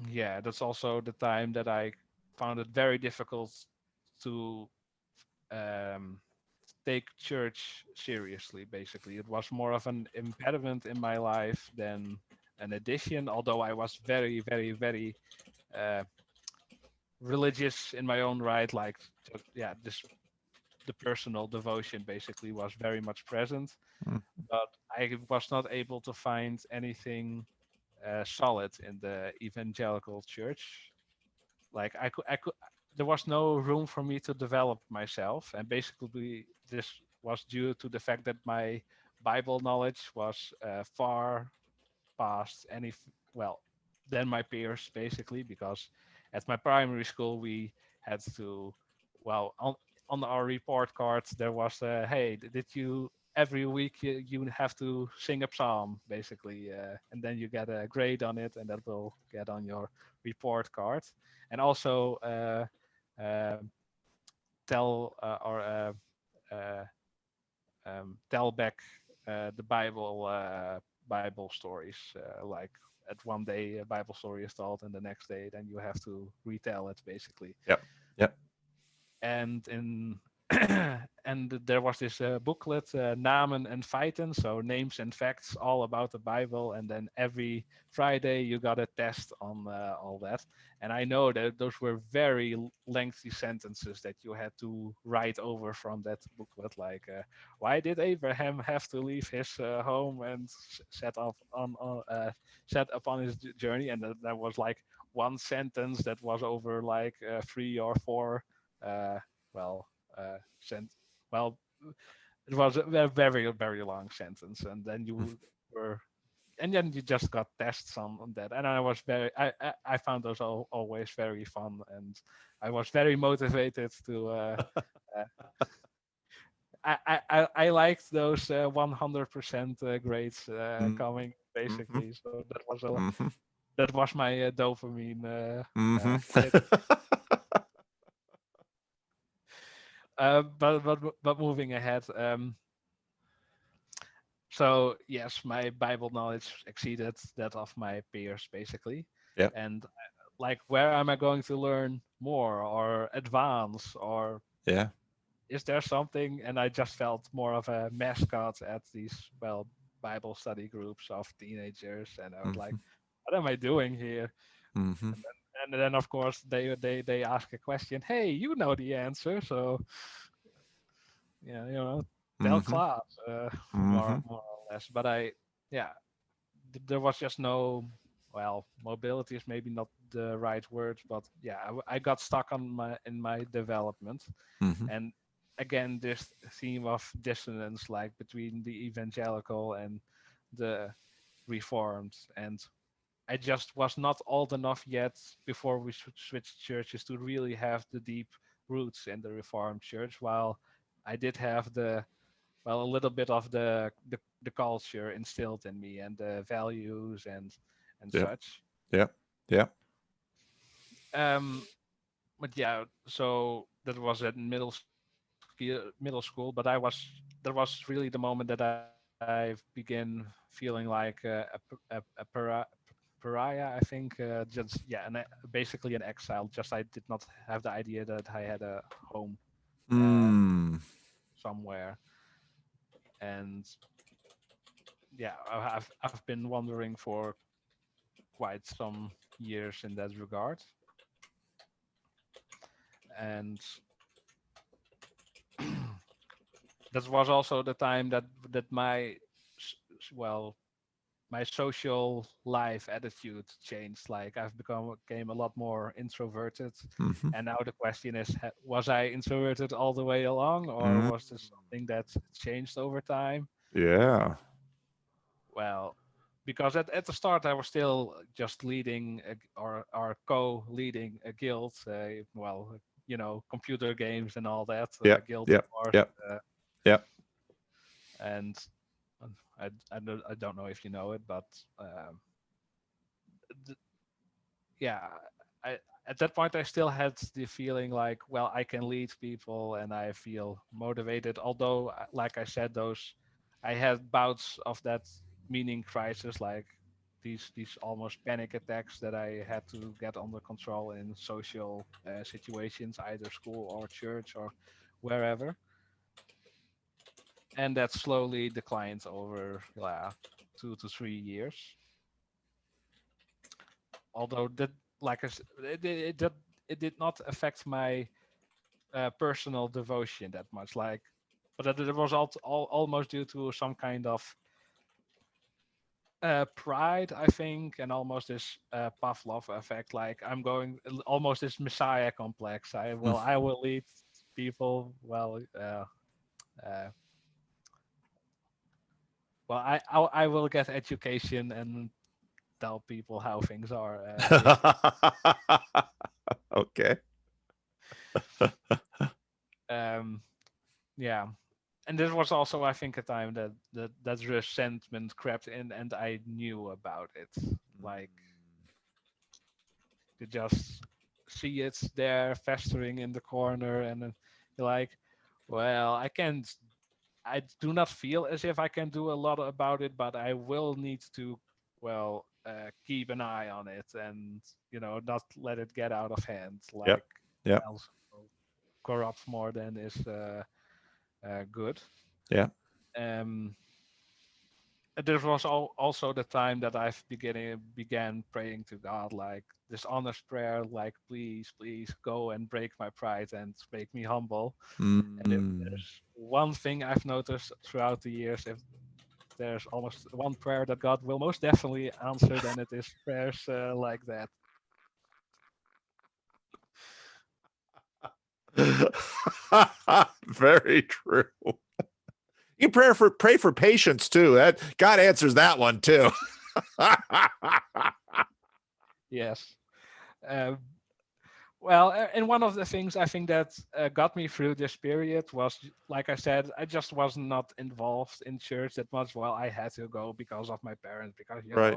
yeah, that's also the time that I found it very difficult to um, take church seriously. Basically, it was more of an impediment in my life than an addition. Although I was very, very, very uh, religious in my own right, like yeah, this the personal devotion basically was very much present, Mm. but I was not able to find anything solid in the evangelical church. Like I could, there was no room for me to develop myself, and basically this was due to the fact that my Bible knowledge was far past well than my peers, basically, because at my primary school we had to, well, on our report cards there was hey, did you every week you have to sing a psalm, basically, and then you get a grade on it, and that will get on your report card. And also uh, uh, tell back the Bible stories. Like at one day a Bible story is told, and the next day then you have to retell it, basically. Yep. Yep. And in and there was this booklet, Namen and Feiten, so names and facts all about the Bible. And then every Friday you got a test on all that. And I know that those were very lengthy sentences that you had to write over from that booklet, like why did Abraham have to leave his home and set upon his journey? And that was like one sentence that was over like 3 or 4 uh, well, sent. Well, it was a very very long sentence, and then Mm. you were, and then you just got tests on that, and I was I found those always very fun, and I was very motivated to. Uh, I liked those 100% grades Mm. coming, Mhm. basically. So Mhm. that was my dopamine Mhm. hit. But moving ahead. So yes, my Bible knowledge exceeded that of my peers, basically. Yep. And like, where am I going to learn more or advance, or Yeah. is there something? And I just felt more of a mascot at these, well, Bible study groups of teenagers, and I was like, Mhm. what am I doing here? Mhm. And then of course they ask a question. Hey, you know the answer, so yeah, tell Mhm. class, more Mhm. more or less. But yeah, there was just no, well, mobility is maybe not the right word, but yeah, I got stuck in my development. Mhm. And again, this theme of dissonance, like between the evangelical and the reformed. And I just was not old enough yet before we switched churches to really have the deep roots in the reformed church, while I did have the, well, a little bit of the culture instilled in me, and the values and Yep. such. Yep. Yep. um but yeah, so that was at middle school, but that was really the moment that I began feeling like pariah, I think. Just, yeah, basically an exile. Just I did not have the idea that I had a home uh, Mm. somewhere. And yeah, I've been wondering for quite some years in that regard. And that was also the time that well, my social life attitude changed. Like, became a lot more introverted. Mhm. And now the question is, was I introverted all the way along, or Mm. was this something that changed over time? Yeah. Well, because at the start I was still just leading or co-leading a guild. Well, computer games and all that, Yep. guild Yep. wars. Yep. Yep. And I don't know if you know it, but yeah, I at that point I still had the feeling like, well, I can lead people and I feel motivated. Although, like I said, those I had bouts of that meaning crisis, like these almost panic attacks that I had to get under control in social situations, either school or church or wherever, and that slowly declined over 2 to 3 years. Although that, like I said, it did not affect my personal devotion that much. Like, but that it was almost due to some kind of pride, I think, and almost this Pavlov effect. Like, I'm going almost this messiah complex. I will lead people. Uh, I will get education and tell people how things are. Okay. Yeah, and this was also, I think, a time that resentment crept in, and I knew about it. Like, you just see it there festering in the corner, and then you're like, well, I can't. I do not feel as if I can do a lot about it, but I will need to, keep an eye on it, and not let it get out of hand. Yep. Like, Yep. else corrupt more than is good. Yeah. Um, this was also the time that I began praying to God, like this honest prayer, like, please, please go and break my pride and make me humble. And if there's one thing I've noticed throughout the years, if there's almost one prayer that God will most definitely answer, then it is prayers like that. Very true. You pray for patience too. That God answers that one too. Yes. Um, and one of the things I think that got me through this period was, like I said, I just was not involved in church that much. Well, I had to go because of my parents, because Right.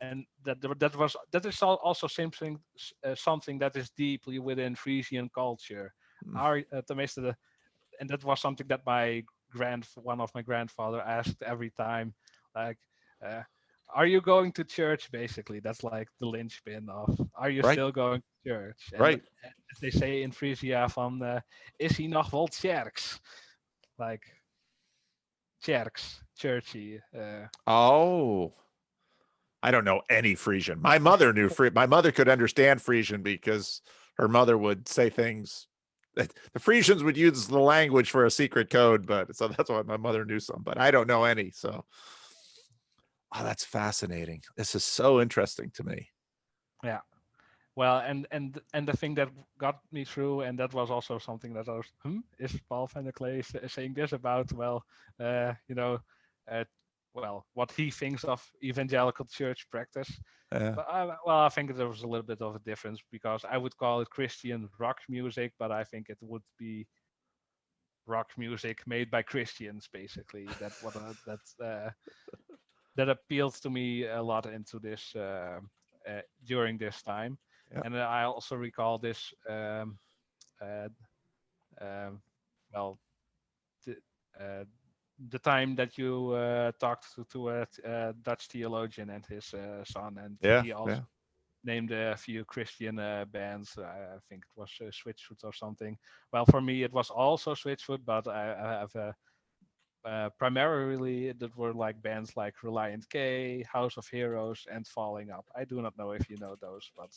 and that is also something that is deeply within Friesian culture. Our tenminste, and that was something that one of my grandfather asked every time, like, uh, are you going to church? Basically, that's like the linchpin of, are you Right. still going to church? And Right. as they say in Frisia, van is hij nog wel kerks? Like, kerks, churchy. Oh, I don't know any Friesian. My mother knew my mother could understand Friesian because her mother would say things that the Friesians would use the language for a secret code, but so that's why my mother knew some, but I don't know any. So, oh, that's fascinating. This is so interesting to me. Yeah. Well, and the thing that got me through, and that was also something that I was, is Paul van der Klee saying this about, uh, you know, uh, what he thinks of evangelical church practice. Yeah. But I think there was a little bit of a difference, because I would call it Christian rock music, but I think it would be rock music made by Christians, basically. That appealed to me a lot into this during this time. Yeah. And I also recall this, uh, um, well, the, uh, the time that you talked to a Dutch theologian and his son, and Yeah. he also Yeah. named a few Christian bands. I think it was Switchfoot or something. Well, for me, it was also Switchfoot, but I have primarily that were like bands like Reliant K, House of Heroes, and Falling Up. I do not know if you know those, but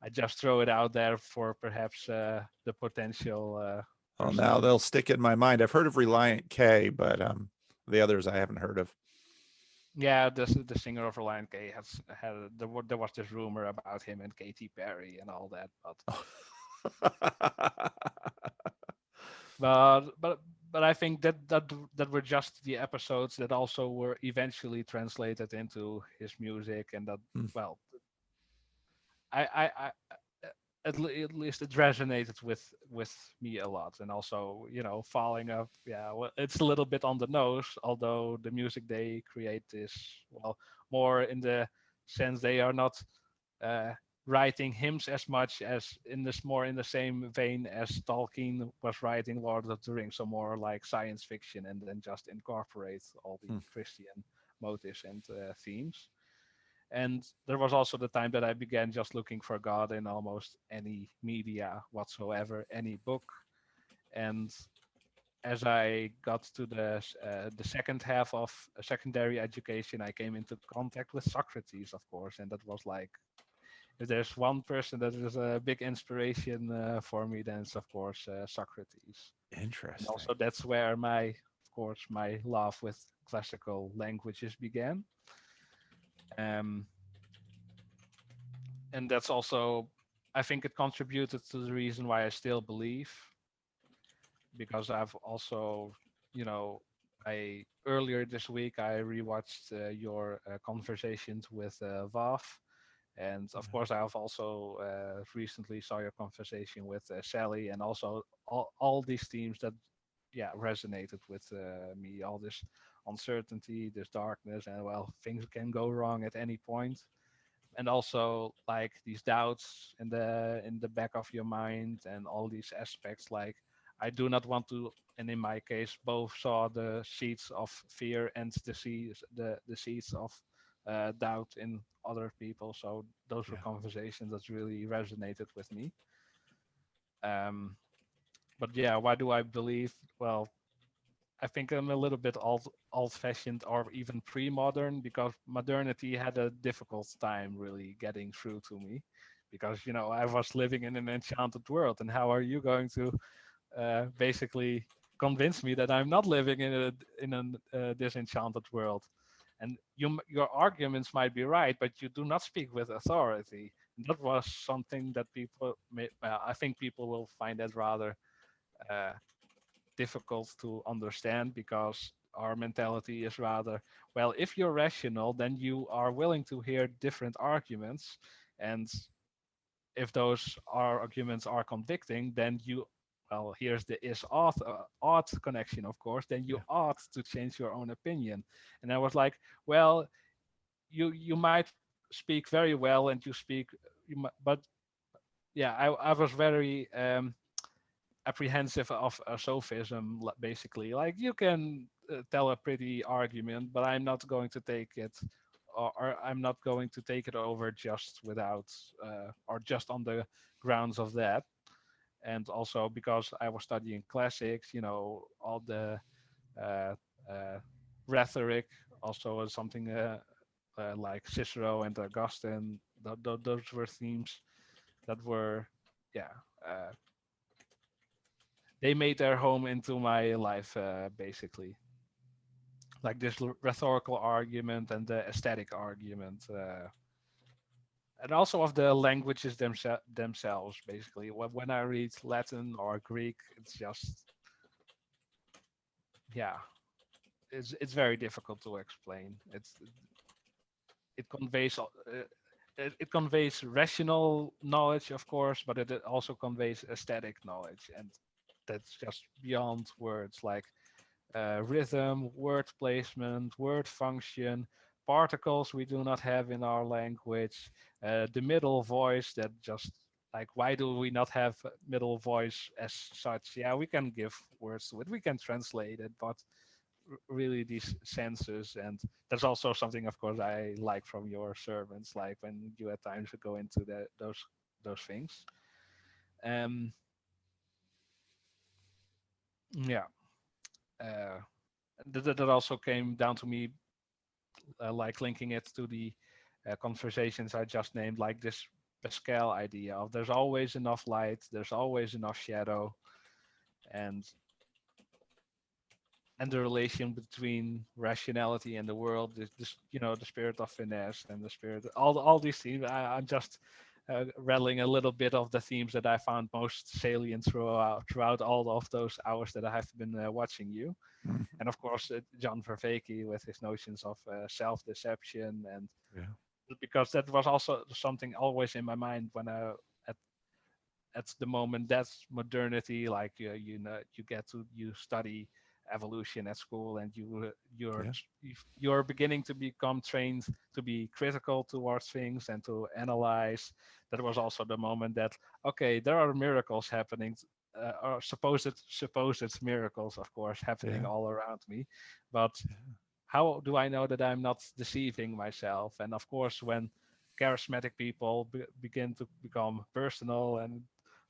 I just throw it out there for perhaps the potential. Well, now they'll stick in my mind. I've heard of Reliant K, but the others I haven't heard of. Yeah, the singer of Reliant K there was this rumor about him and Katy Perry and all that, but I think that were just the episodes that also were eventually translated into his music, and that well, I at least it resonated with me a lot. And also, Falling Up, yeah, well, it's a little bit on the nose, although the music they create is, well, more in the sense they are not uh, writing hymns as much as in this more in the same vein as Tolkien was writing Lord of the Rings, so more like science fiction, and then just incorporate all the Hmm. Christian motives and themes. And there was also the time that I began just looking for God in almost any media whatsoever, any book. And as I got to the second half of secondary education, I came into contact with Socrates, of course, and that was like, if there's one person that is a big inspiration for me, then it's of course Socrates. And Interesting. also that's where of course, my love with classical languages began. Um, and that's also, I think it contributed to the reason why I still believe, because I've also, you know, I earlier this week I rewatched your conversations with Vav, and of course I have also recently saw your conversation with Sally, and also all these themes that yeah resonated with me. All this uncertainty, this darkness, and well, things can go wrong at any point, and also like these doubts in the back of your mind, and all these aspects. Like, I do not want to, and in my case both saw the seeds of fear and the seeds of doubt in other people. So those were Yeah. conversations that really resonated with me. um but yeah, why do I believe? Well, I think I'm a little bit old-fashioned, or even pre-modern, because modernity had a difficult time really getting through to me, because I was living in an enchanted world, and how are you going to basically convince me that I'm not living in a disenchanted world? And your arguments might be right, but you do not speak with authority. And that was something that I think people will find that rather uh, difficult to understand, because our mentality is rather, well, if you're rational, then you are willing to hear different arguments, and if those arguments are convicting, then you, well, here's the is ought connection, of course, then you Yeah. ought to change your own opinion. And I was like, well, you might speak very well, and but yeah, I was very apprehensive of sophism, basically. Like, you can tell a pretty argument, but I'm not going to take it, or I'm not going to take it over just without, or just on the grounds of that. And also because I was studying classics, all the uh, uh, rhetoric also was something like Cicero and Augustine. Those were themes that were, yeah, uh, they made their home into my life, basically. Like this rhetorical argument and the aesthetic argument, and also of the languages themselves. Basically, when I read Latin or Greek, it's just, yeah, it's very difficult to explain. It conveys it conveys rational knowledge, of course, but it also conveys aesthetic knowledge, and that's just beyond words. Like rhythm, word placement, word function, particles we do not have in our language, the middle voice that just, like, why do we not have middle voice as such? Yeah, we can give words to it, we can translate it, but really these senses. And that's also something, of course, I like from your sermons, like when you at times go into those things. Um, yeah. Uh, that also came down to me, like linking it to the conversations I just named, like this Pascal idea of there's always enough light, there's always enough shadow, and the relation between rationality and the world is this, the spirit of finesse and the spirit, all these themes. I'm just rattling a little bit of the themes that I found most salient throughout all of those hours that I have been watching you. Mhm. And of course, John Vervaeke with his notions of self-deception, and Yeah. because that was also something always in my mind when I at at the moment that's modernity. Like you study evolution at school, and Yeah. you're beginning to become trained to be critical towards things and to analyze. That was also the moment that, okay, there are miracles happening, or supposed miracles, of course, happening Yeah. all around me, but how do I know that I'm not deceiving myself? And of course, when charismatic people begin to become personal,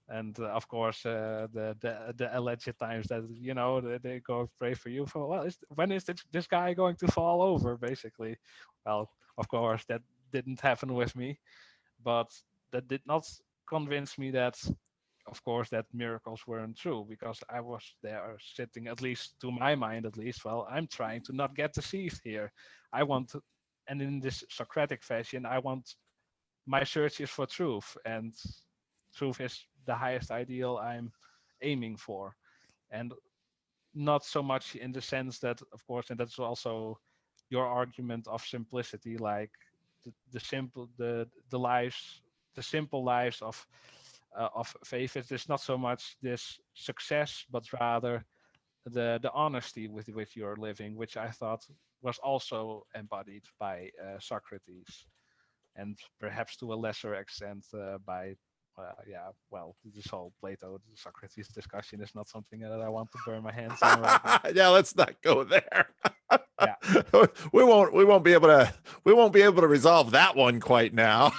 and of course, the alleged times that, they go pray for you for, well, when is this guy going to fall over, basically? Well, of course, that didn't happen with me, but that did not convince me that, of course, that miracles weren't true, because I was there sitting, at least to my mind, at least, well, I'm trying to not get deceived here. I want to, and in this Socratic fashion, I want, my search is for truth, and truth is the highest ideal I'm aiming for. And not so much in the sense that, of course, and that's also your argument of simplicity, like the lives, the simple lives of faith. It's not so much this success, but rather the honesty with which you're living, which I thought was also embodied by Socrates, and perhaps to a lesser extent by well, this whole Plato Socrates discussion is not something that I want to burn my hands on right now. Yeah, let's not go there. Yeah. We won't be able to resolve that one quite now.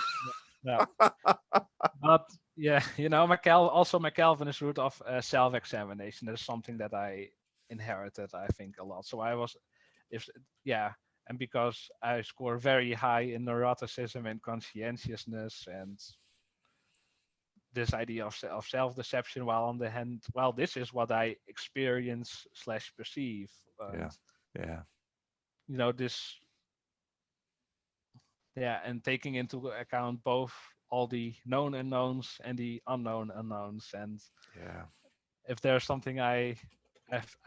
Yeah. But yeah, my Calvinist root of self-examination is something that I inherited, I think, a lot. So I was, if yeah, and because I score very high in neuroticism and conscientiousness and this idea of self-deception, while on the hand, well, this is what I experience slash perceive, and Yeah. Yeah. this, and taking into account both all the known unknowns and the unknown unknowns. And Yeah. if there's something I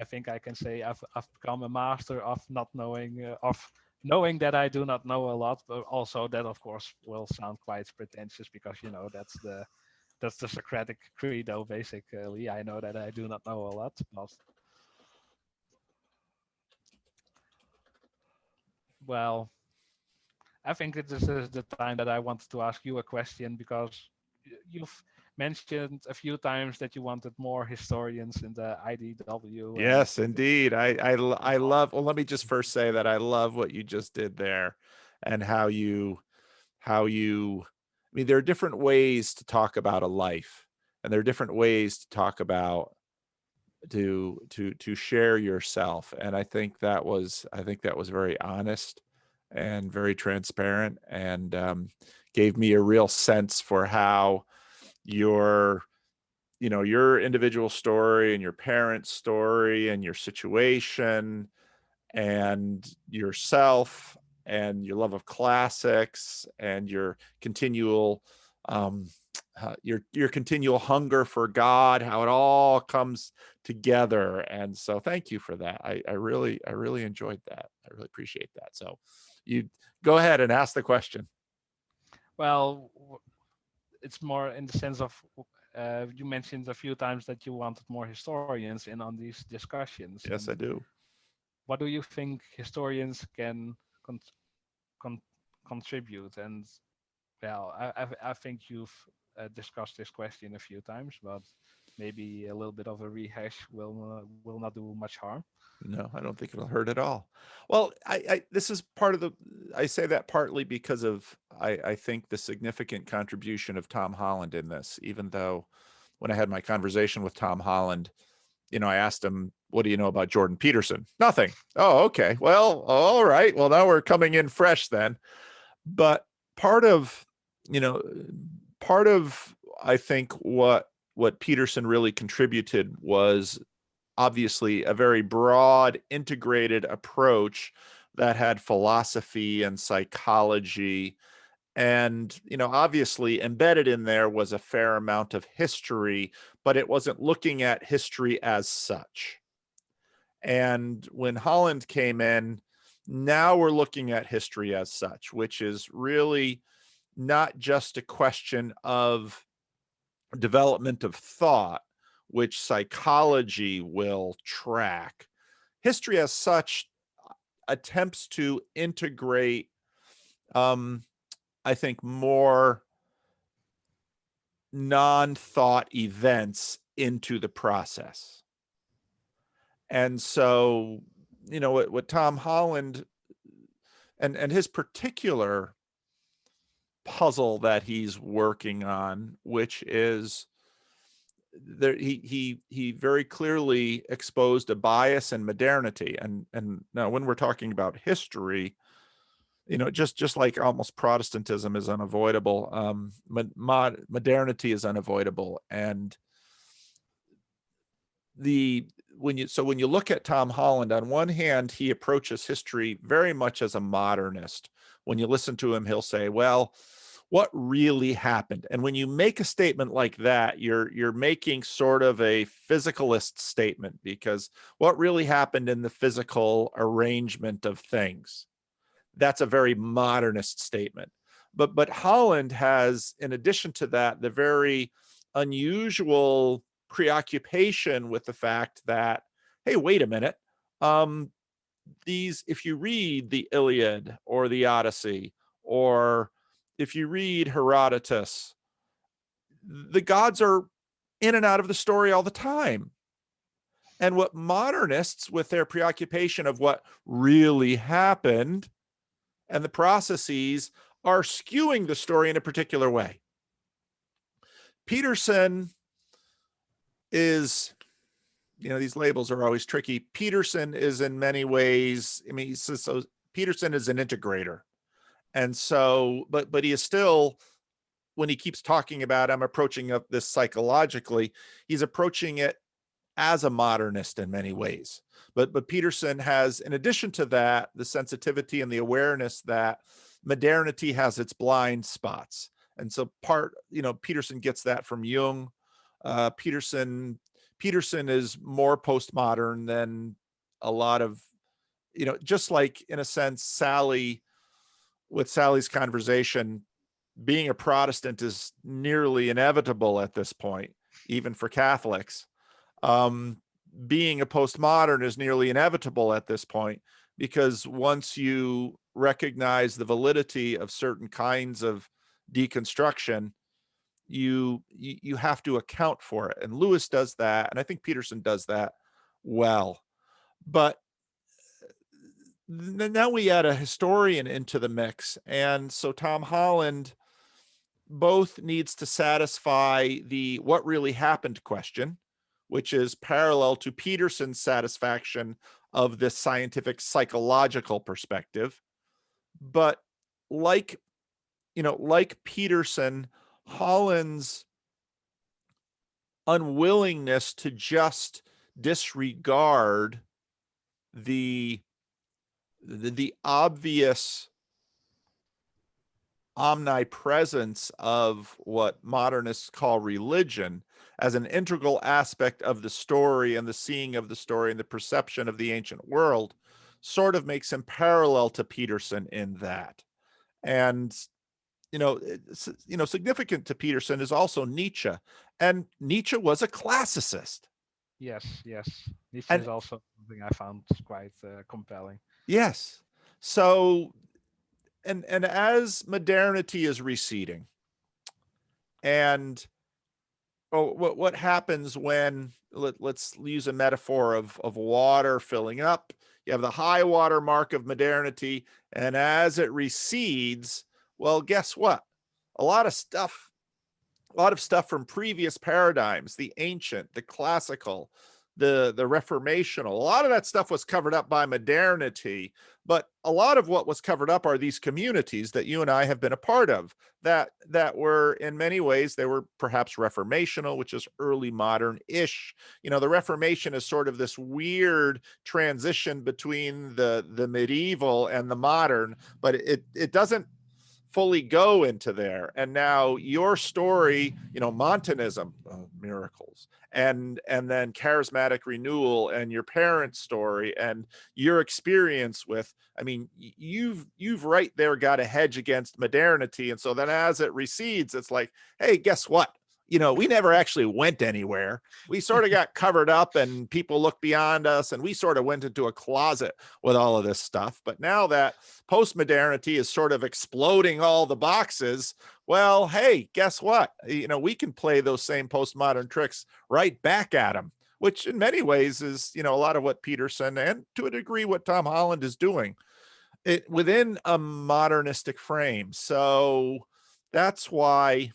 think I can say, I've become a master of not knowing, of knowing that I do not know a lot, but also that, of course, will sound quite pretentious, because that's the Socratic credo, basically. I know that I do not know a lot, but, well, I think this is the time that I wanted to ask you a question, because you've mentioned a few times that you wanted more historians in the IDW, and Yes, indeed. I love, well, let me just first say that I love what you just did there, and I mean, there are different ways to talk about a life, and there are different ways to talk about, to share yourself. And I think that was very honest and very transparent, and gave me a real sense for how your your individual story and your parents' story and your situation and yourself and your love of classics and your continual your continual hunger for God, how it all comes together. And so thank you for that. I really enjoyed that. I really appreciate that. So you go ahead and ask the question. well, it's more in the sense of, you mentioned a few times that you wanted more historians in on these discussions, Yes, and I do. what do you think historians can con- con- contribute? And, well, I think you've discussed this question a few times, but maybe a little bit of a rehash will not do much harm. No, I don't think it'll hurt at all. Well, this is part of I say that partly because of, I think, the significant contribution of Tom Holland in this, even though when I had my conversation with Tom Holland, I asked him, what do you know about Jordan Peterson? Nothing. Oh, okay. Well, all right. Well, now we're coming in fresh then. But part of, you know, part of, I think what Peterson really contributed was obviously a very broad, integrated approach that had philosophy and psychology. And, obviously embedded in there was a fair amount of history, but it wasn't looking at history as such. And when Holland came in, now we're looking at history as such, which is really not just a question of development of thought, which psychology will track. history as such attempts to integrate, I think, more non-thought events into the process. And so, what Tom Holland and his particular puzzle that he's working on, which is there, he very clearly exposed a bias in modernity. And now when we're talking about history, just like almost Protestantism is unavoidable, modernity is unavoidable. And when you look at Tom Holland, on one hand, he approaches history very much as a modernist. When you listen to him, he'll say, well, what really happened? And when you make a statement like that, you're making sort of a physicalist statement, because what really happened in the physical arrangement of things, that's a very modernist statement. But Holland has, in addition to that, the very unusual preoccupation with the fact that, hey, wait a minute, if you read the Iliad or the Odyssey, or if you read Herodotus, the gods are in and out of the story all the time. And what modernists, with their preoccupation of what really happened and the processes, are skewing the story in a particular way. Peterson is, these labels are always tricky. Peterson is in many ways, so Peterson is an integrator. And so, but he is still, when he keeps talking about, I'm approaching this psychologically, he's approaching it as a modernist in many ways. But Peterson has, in addition to that, the sensitivity and the awareness that modernity has its blind spots. And so Peterson gets that from Jung. Peterson is more postmodern than a lot of, just like, in a sense, with Sally's conversation, being a Protestant is nearly inevitable at this point, even for Catholics. Being a postmodern is nearly inevitable at this point, because once you recognize the validity of certain kinds of deconstruction, you have to account for it. And Lewis does that, and I think Peterson does that well. But now we add a historian into the mix, and so Tom Holland both needs to satisfy the what really happened question, which is parallel to Peterson's satisfaction of this scientific psychological perspective. But like Peterson, Holland's unwillingness to just disregard the obvious omnipresence of what modernists call religion as an integral aspect of the story and the seeing of the story and the perception of the ancient world sort of makes him parallel to Peterson in that. And significant to Peterson is also Nietzsche, and Nietzsche was a classicist. Yes. Nietzsche is also something I found quite compelling. Yes. So, and as modernity is receding, and what happens when, let's use a metaphor of water filling up. You have the high water mark of modernity, and as it recedes, well, guess what? A lot of stuff from previous paradigms, the ancient, the classical, the reformational, a lot of that stuff was covered up by modernity. But a lot of what was covered up are these communities that you and I have been a part of, that were, in many ways, they were perhaps reformational, which is early modern-ish. The Reformation is sort of this weird transition between the medieval and the modern, but it doesn't fully go into there. And now your story, Montanism, miracles, and then Charismatic Renewal, and your parents' story, and your experience with, you've right there got a hedge against modernity. And so then as it recedes, it's like, hey, guess what? we never actually went anywhere. We sort of got covered up and people looked beyond us, and we sort of went into a closet with all of this stuff. But now that postmodernity is sort of exploding all the boxes, well, hey, guess what? We can play those same postmodern tricks right back at them, which in many ways is, a lot of what Peterson and to a degree what Tom Holland is doing it within a modernistic frame. So that's why,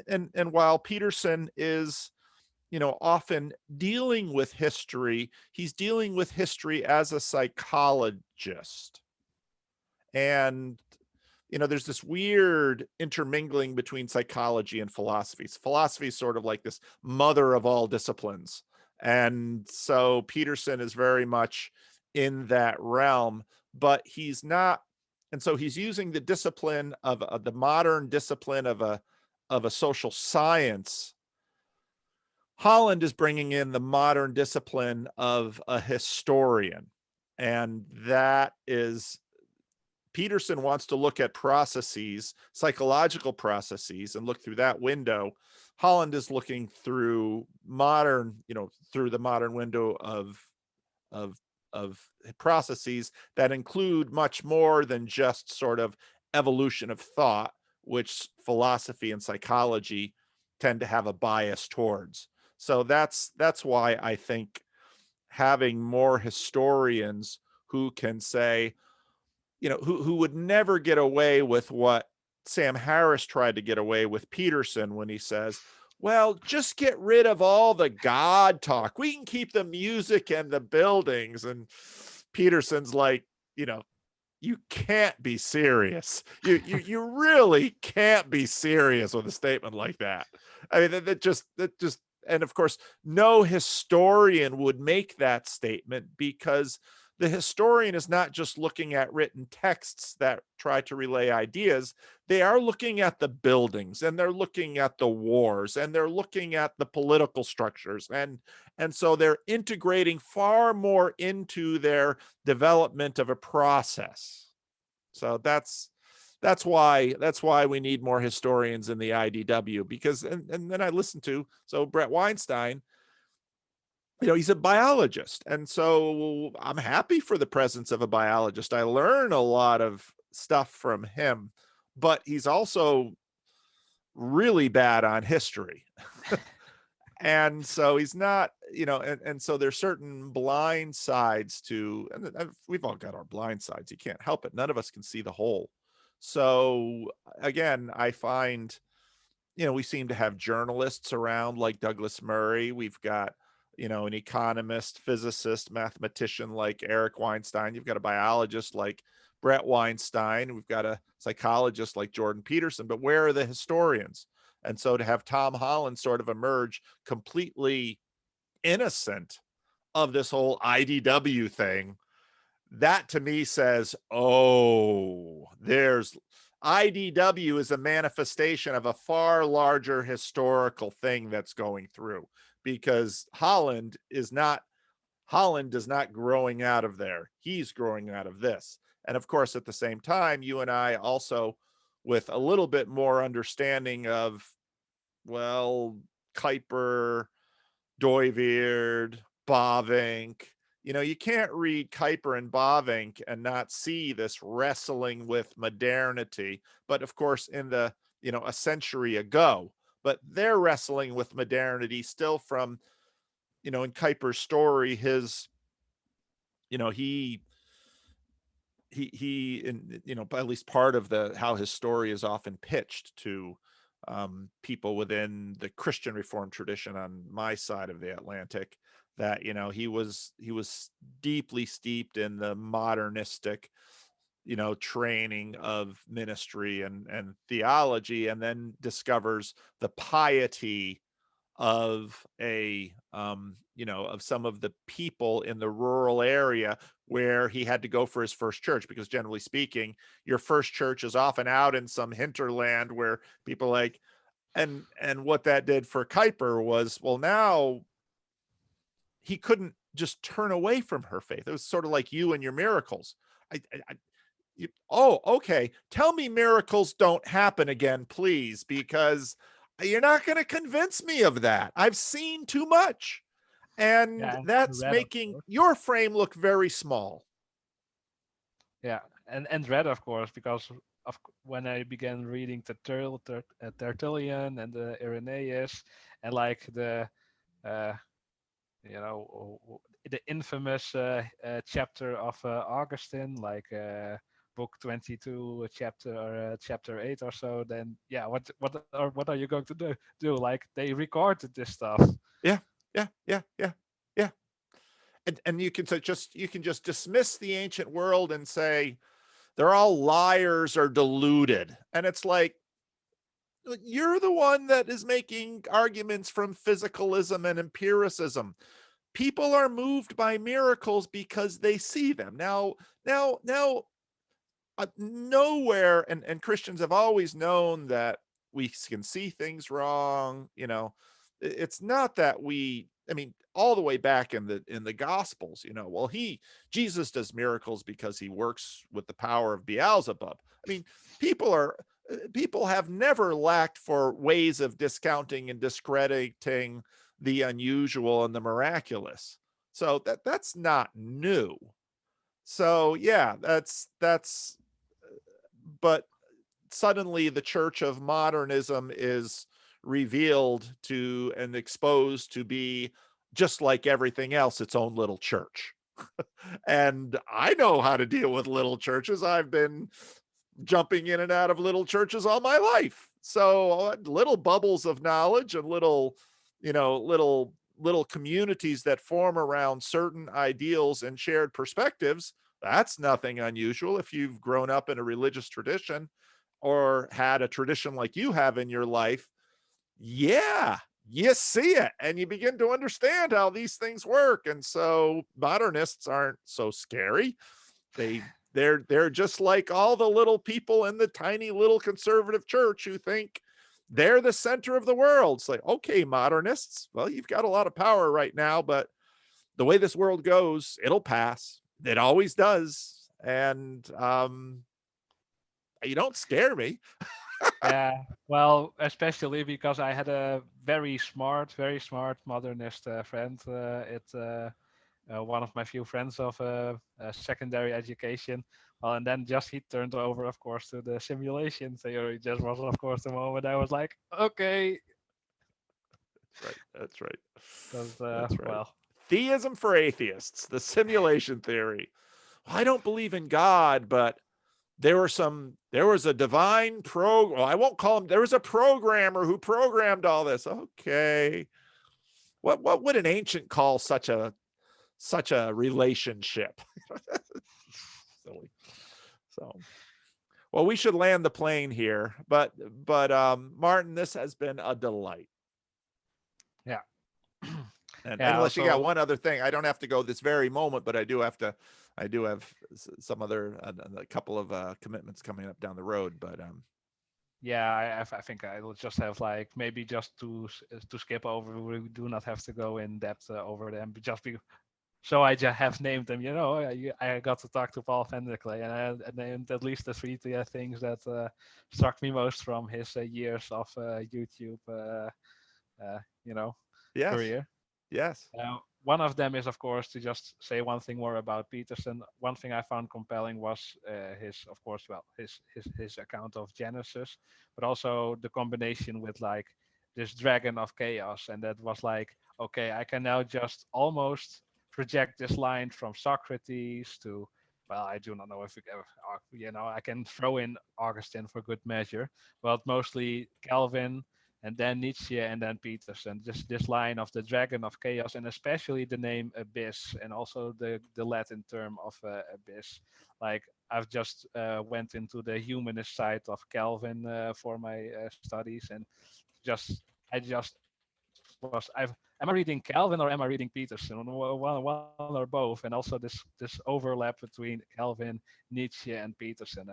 and while Peterson is, often dealing with history, he's dealing with history as a psychologist. And, there's this weird intermingling between psychology and philosophy. Philosophy is sort of like this mother of all disciplines. And so Peterson is very much in that realm, but he's not. And so he's using the discipline of the modern discipline of a social science. Holland is bringing in the modern discipline of a historian. And that is, Peterson wants to look at processes, psychological processes, and look through that window. Holland is looking through through the modern window of processes that include much more than just sort of evolution of thought, which philosophy and psychology tend to have a bias towards. So that's why I think having more historians who can say, who would never get away with what Sam Harris tried to get away with Peterson when he says, well, just get rid of all the God talk. We can keep the music and the buildings. And Peterson's like, you can't be serious. You really can't be serious with a statement like that. I mean, that just, and of course, no historian would make that statement, because the historian is not just looking at written texts that try to relay ideas. They are looking at the buildings, and they're looking at the wars, and they're looking at the political structures. And so they're integrating far more into their development of a process. So that's why we need more historians in the IDW, because, and then I listened to, Bret Weinstein, he's a biologist. And so I'm happy for the presence of a biologist. I learn a lot of stuff from him, but he's also really bad on history. And so he's not, and so there's certain blind sides to, and we've all got our blind sides. You can't help it. None of us can see the whole. So again, I find, we seem to have journalists around like Douglas Murray. We've got, an economist, physicist, mathematician like Eric Weinstein. You've got a biologist like Bret Weinstein. We've got a psychologist like Jordan Peterson. But where are the historians? And so to have Tom Holland sort of emerge completely innocent of this whole IDW thing, that to me says, oh, IDW is a manifestation of a far larger historical thing that's going through, because Holland is not growing out of there. He's growing out of this. And of course, at the same time, you and I also, with a little bit more understanding of, well, Kuyper, Dooyeweerd, Bavinck, you can't read Kuyper and Bavinck and not see this wrestling with modernity. But of course, in the, a century ago, but they're wrestling with modernity still from, in Kuyper's story, his, he at least part of how his story is often pitched to people within the Christian Reformed tradition on my side of the Atlantic, that he was deeply steeped in the modernistic training of ministry and theology, and then discovers the piety of of some of the people in the rural area where he had to go for his first church, because generally speaking, your first church is often out in some hinterland where people like, and what that did for Kuyper was, well, now he couldn't just turn away from her faith. It was sort of like you and your miracles. Oh, okay. Tell me miracles don't happen again, please, because You're not going to convince me of that. I've seen too much. And Yeah, that's red of making course. your frame look very small. Yeah, and red of course because when I began reading the Tertullian and the Irenaeus and like the uh, the infamous chapter of Augustine, like book 22, chapter 8 or so. Then yeah, what are you going to do? Like they recorded this stuff. Yeah, yeah, yeah, yeah, yeah. And you can just dismiss the ancient world and say they're all liars or deluded. And it's like, you're the one that is making arguments from physicalism and empiricism. People are moved by miracles because they see them. Now, nowhere, and Christians have always known that we can see things wrong. It's not that I mean, all the way back in the Gospels, well, Jesus does miracles because he works with the power of Beelzebub. I mean, people have never lacked for ways of discounting and discrediting the unusual and the miraculous. So that's not new. So yeah, but suddenly the church of modernism is revealed to and exposed to be just like everything else, its own little church. And I know how to deal with little churches. I've been jumping in and out of little churches all my life. So little bubbles of knowledge and little communities that form around certain ideals and shared perspectives. That's nothing unusual if you've grown up in a religious tradition or had a tradition like you have in your life. Yeah, you see it and you begin to understand how these things work. And so modernists aren't so scary. They're just like all the little people in the tiny little conservative church who think they're the center of the world. It's like, okay, modernists, well, you've got a lot of power right now, but the way this world goes, it'll pass. It always does. And you don't scare me. Yeah, well, especially because I had a very smart modernist friend. One of my few friends of secondary education. Well, and then just he turned over, of course, to the simulation theory. Just was, of course, the moment I was like, okay, Right. That's right. because That's right. well, Theism for atheists, the simulation theory. Well, I don't believe in God, but there was a divine well, I won't call him, there was a programmer who programmed all this. Okay. What would an ancient call such a relationship? Silly. So, well, we should land the plane here, but Marten, this has been a delight. yeah, And yeah. unless you got Also, one other thing, I don't have to go this very moment, but I do have some other a couple of commitments coming up down the road. But yeah, I think I will just have like maybe just to skip over. We do not have to go in depth over them, but just be so I just have named them. I got to talk to Paul Vanderklay, and I named at least the three things that struck me most from his years of YouTube, you know, yes, career. yes, One of them is, of course, to just say one thing more about Peterson. One thing I found compelling was his, of course, well, his account of Genesis, but also the combination with like this dragon of chaos, and that was like, okay, I can now just almost project this line from Socrates to, well, I do not know if I can throw in Augustine for good measure, but mostly Calvin and then Nietzsche and then Peterson. Just this line of the dragon of chaos, and especially the name abyss, and also the Latin term of abyss. Like I've just went into the humanist side of Calvin for my studies, and just I just was I've am I reading Calvin or am I reading Peterson? One or both, and also this overlap between Calvin, Nietzsche, and Peterson.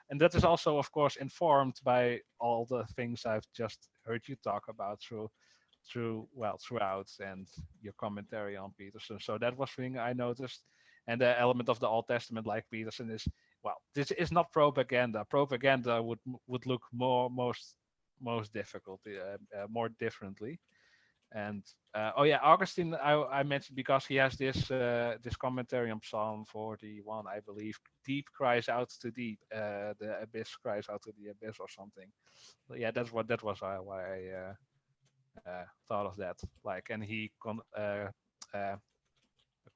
And that is also, of course, informed by all the things I've just heard you talk about throughout, and your commentary on Peterson. So that was thing I noticed, and the element of the Old Testament, like Peterson, is, well, this is not propaganda. Propaganda would look most most difficult, more differently. And oh yeah, Augustine, I mentioned because he has this commentary on Psalm 41, I believe. Deep cries out to deep, the abyss cries out to the abyss, or something. But yeah, that was why I thought of that. Like, and he uh,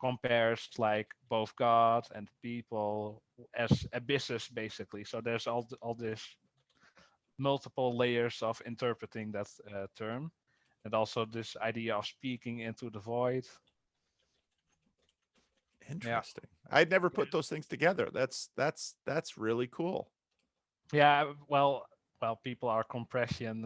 compares like both God and people as abysses, basically. So there's all this multiple layers of interpreting that term, and also this idea of speaking into the void. Yeah, Interesting. I'd never put those things together. That's really cool. yeah. Well, people are compression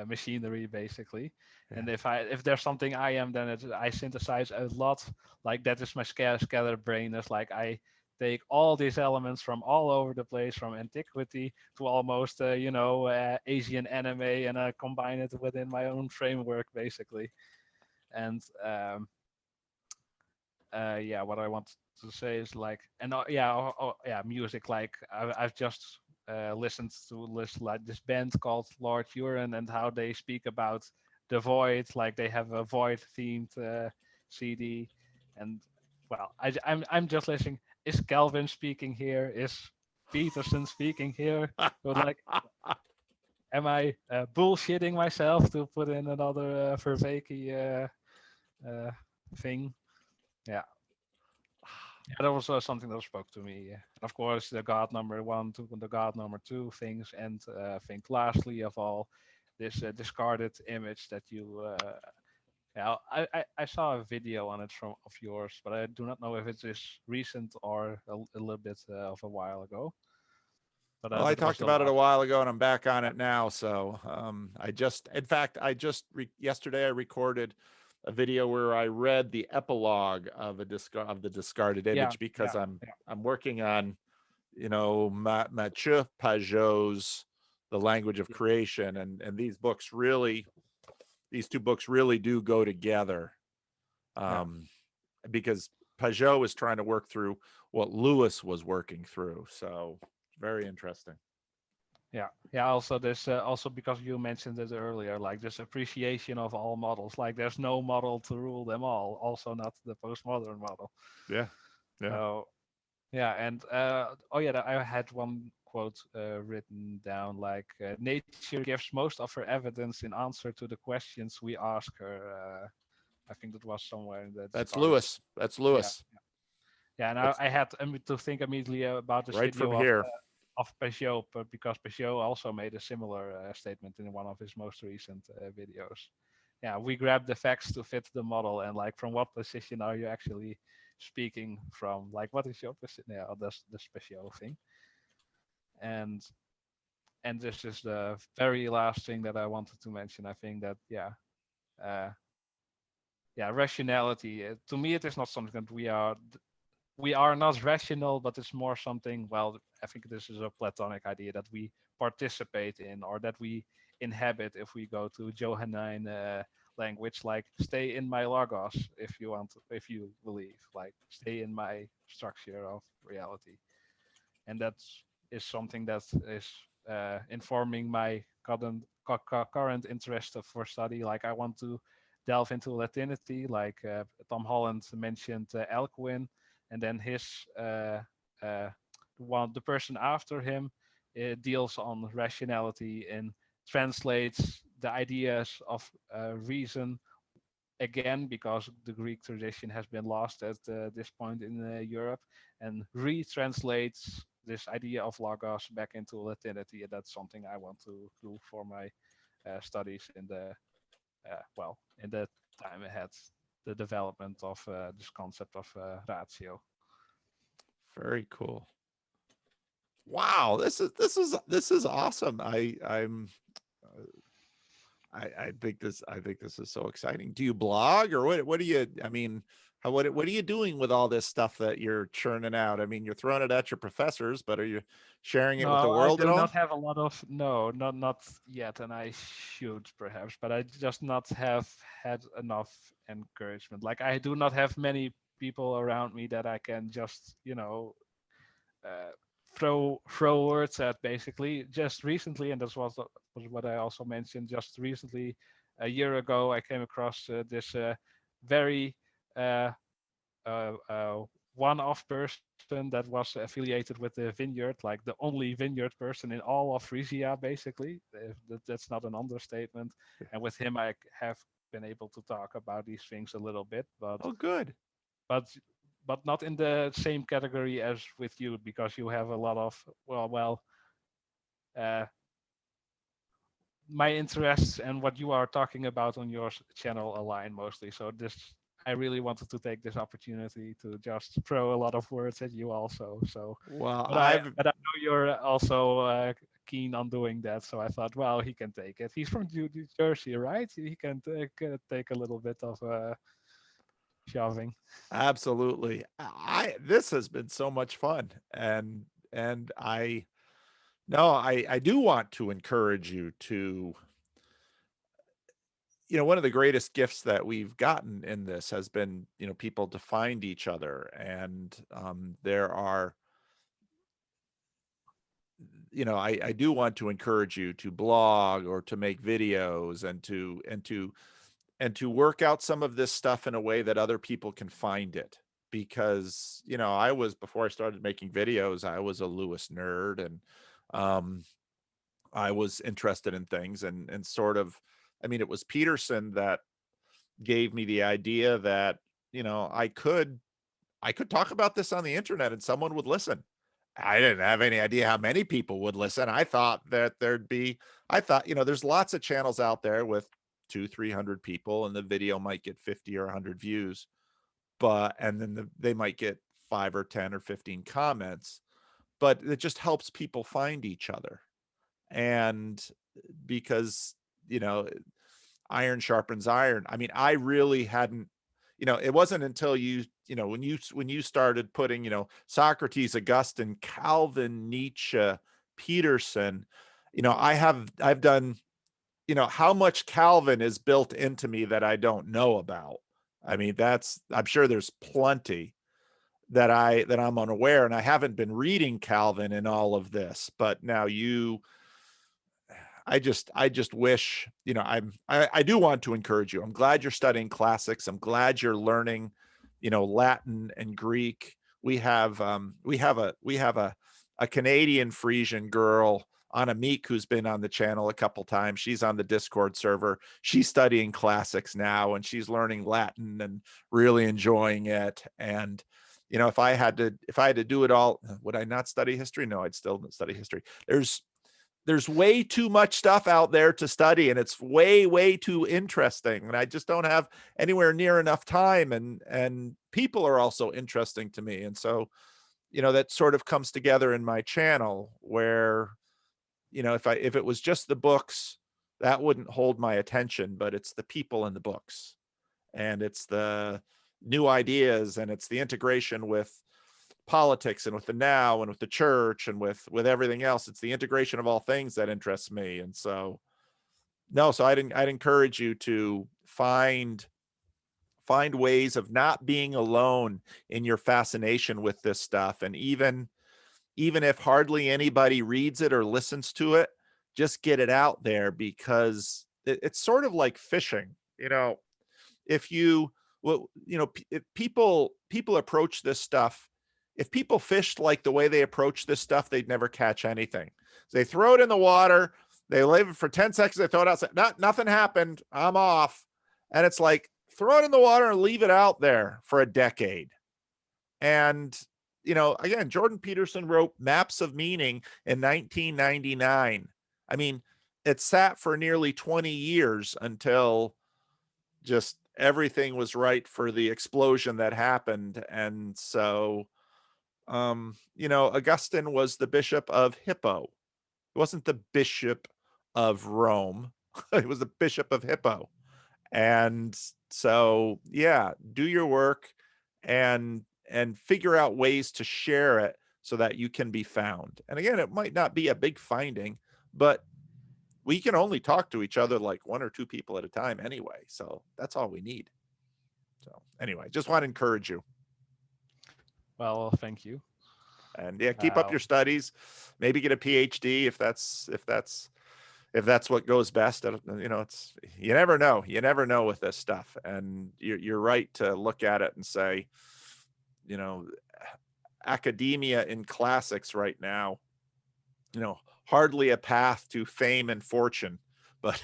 machinery, basically. Yeah. And if there's something I am, then I synthesize a lot. Like that is my scattered brain. It's like I take all these elements from all over the place, from antiquity to almost Asian anime, and combine it within my own framework, basically. And yeah, what I want to say is like, and yeah, music. Like I've just listened to like this band called Lord Huron, and how they speak about the void. Like they have a void themed CD, and well, I'm just listening. Is Calvin speaking here? Is Peterson speaking here? But like, am I bullshitting myself to put in another Vervaeke thing? Yeah. Yeah, that was something that spoke to me. Yeah. Of course, the God number one to the God number two things, and I think lastly of all, this discarded image that you. Yeah, I saw a video on it of yours, but I do not know if it is recent or a little bit of a while ago. But Well, I that was talked the about it a last. while ago, and I'm back on it now. So in fact, yesterday I recorded a video where I read the epilogue of the discarded Yeah, image, because yeah, I'm working on, Mathieu Pajot's The Language of yeah, Creation, and these two books really do go together, yeah. because Pajot is trying to work through what Lewis was working through. So very interesting. Yeah, yeah. Also, this also because you mentioned it earlier, like this appreciation of all models. Like, there's no model to rule them all. Also, not the postmodern model. Yeah, yeah. So yeah, and oh yeah, I had one quote written down like, nature gives most of her evidence in answer to the questions we ask her. I think that was somewhere in the That's discarded. Lewis. That's Yeah, Lewis. yeah. And That's I had to think immediately about this right from video here. of Peugeot, but because Peugeot also made a similar statement in one of his most recent videos. Yeah, we grab the facts to fit the model, and like, from what position are you actually speaking from? Like, what is your position? Yeah, that's the Peugeot thing. And this is the very last thing that I wanted to mention. I think that uh, yeah, rationality. To me, it is not something that we are not rational, but it's more something, well, I think this is a Platonic idea that we participate in, or that we inhabit, if we go to Johannine language, like, stay in my logos, if you want, if you believe, like, stay in my structure of reality. And that is something that is informing my current interest for study. Like, I want to delve into Latinity, like Tom Holland mentioned Alcuin, and then uh, the person after him deals on rationality and translates the ideas of reason, again, because the Greek tradition has been lost at this point in Europe, and retranslates this idea of logos back into Latinity. And that's something I want to do for my studies in the in the time ahead, the development of this concept of ratio. Very cool. Wow, this is awesome. I think this is so exciting. Do you blog, or what do you, I mean, what are you doing with all this stuff that you're churning out? I mean, you're throwing it at your professors, but are you sharing it with the No, I world at do all? not have a lot of, no, not yet, and I should perhaps, but I just not have had enough encouragement. Like, I do not have many people around me that I can just uh, throw words at basically. Just recently, and that's was what I also mentioned. Just recently, a year ago, I came across this very uh, one-off person that was affiliated with the vineyard, like the only vineyard person in all of Frisia, basically. That's not an understatement. And with him, I have been able to talk about these things a little bit, Oh, good. but but not in the same category as with you, because you have a lot of uh, my interests and what you are talking about on your channel align mostly. So this, I really wanted to take this opportunity to just throw a lot of words at you also. So, Well, but I know you're also keen on doing that. So I thought, well, he can take it. He's from New Jersey, right? He can take a little bit of shoving. absolutely. This has been so much fun, and I do want to encourage you to, one of the greatest gifts that we've gotten in this has been, people to find each other. And there are, I do want to encourage you to blog or to make videos and to work out some of this stuff in a way that other people can find it. Because, before I started making videos, I was a Lewis nerd, and I was interested in things, and sort of, it was Peterson that gave me the idea that, I could talk about this on the internet and someone would listen. I didn't have any idea how many people would listen. I thought that there's lots of channels out there with 200-300 people, and the video might get 50 or 100 views, and then they might get 5 or 10 or 15 comments, but it just helps people find each other. And because, iron sharpens iron. I really hadn't, it wasn't until when you started putting, Socrates, Augustine, Calvin, Nietzsche, Peterson, I've done, how much Calvin is built into me that I don't know about. I'm sure there's plenty that I'm unaware, and I haven't been reading Calvin in all of this, but now I just wish, I do want to encourage you. I'm glad you're studying classics. I'm glad you're learning, Latin and Greek. We have a Canadian Friesian girl, Anna Meek, who's been on the channel a couple times. She's on the Discord server. She's studying classics now, and she's learning Latin and really enjoying it. And, if I had to do it all, would I not study history? No, I'd still study history. There's way too much stuff out there to study, and it's way, way too interesting. And I just don't have anywhere near enough time. And people are also interesting to me. And so, that sort of comes together in my channel where, if it was just the books, that wouldn't hold my attention, but it's the people in the books, and it's the new ideas, and it's the integration with politics and with the now and with the church and with everything else. It's the integration of all things that interests me. And so I'd encourage you to find ways of not being alone in your fascination with this stuff. And even if hardly anybody reads it or listens to it, just get it out there, because it's sort of like fishing. If you, if people approach this stuff, if people fished like the way they approach this stuff, they'd never catch anything. So they throw it in the water, they leave it for 10 seconds, they throw it outside. Nothing happened. I'm off. And it's like, throw it in the water and leave it out there for a decade. And, again, Jordan Peterson wrote Maps of Meaning in 1999. It sat for nearly 20 years until just everything was right for the explosion that happened. And so, Augustine was the bishop of Hippo. It wasn't the bishop of Rome. It was the bishop of Hippo. And so, yeah, do your work and figure out ways to share it so that you can be found. And again, it might not be a big finding, but we can only talk to each other like 1 or 2 people at a time anyway. So that's all we need. So anyway, just want to encourage you. Well, thank you. And yeah, keep up your studies. Maybe get a PhD if that's what goes best. It's, you never know. You never know with this stuff. And you're right to look at it and say, academia in classics right now, hardly a path to fame and fortune, but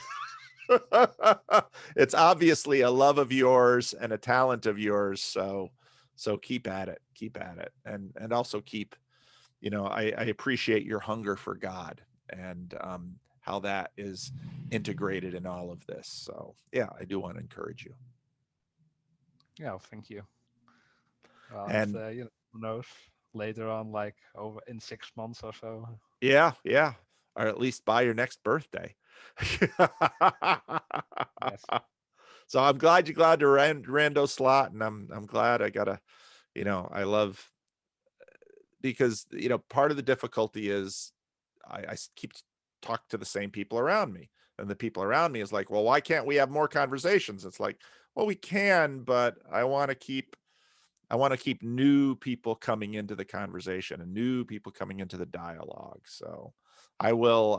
it's obviously a love of yours and a talent of yours. So keep at it, and also keep, I appreciate your hunger for God and how that is integrated in all of this. So yeah, I do want to encourage you. Yeah, thank you. Well, And who knows, later on, like over in 6 months or so. yeah, or at least by your next birthday. Yes. So I'm glad you got to rando slot, and I'm glad I got I love, because part of the difficulty is I keep talk to the same people around me, and the people around me is like, well, why can't we have more conversations? It's like, well, we can, but I want to keep new people coming into the conversation and new people coming into the dialogue. So I will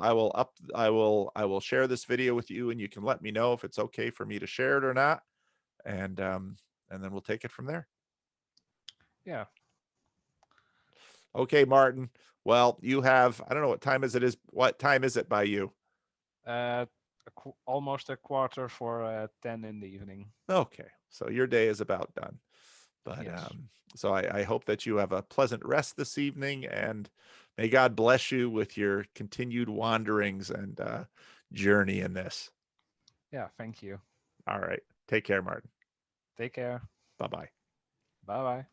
share this video with you, and you can let me know if it's okay for me to share it or not. And then we'll take it from there. Yeah. Okay, Marten. Well, you have, I don't know what time is it. What time is it by you? Almost a quarter for 10 in the evening. Okay. So your day is about done. But Yes. so I hope that you have a pleasant rest this evening, and may God bless you with your continued wanderings and journey in this. Yeah, thank you. All right. Take care, Marten. Take care. Bye-bye. Bye-bye.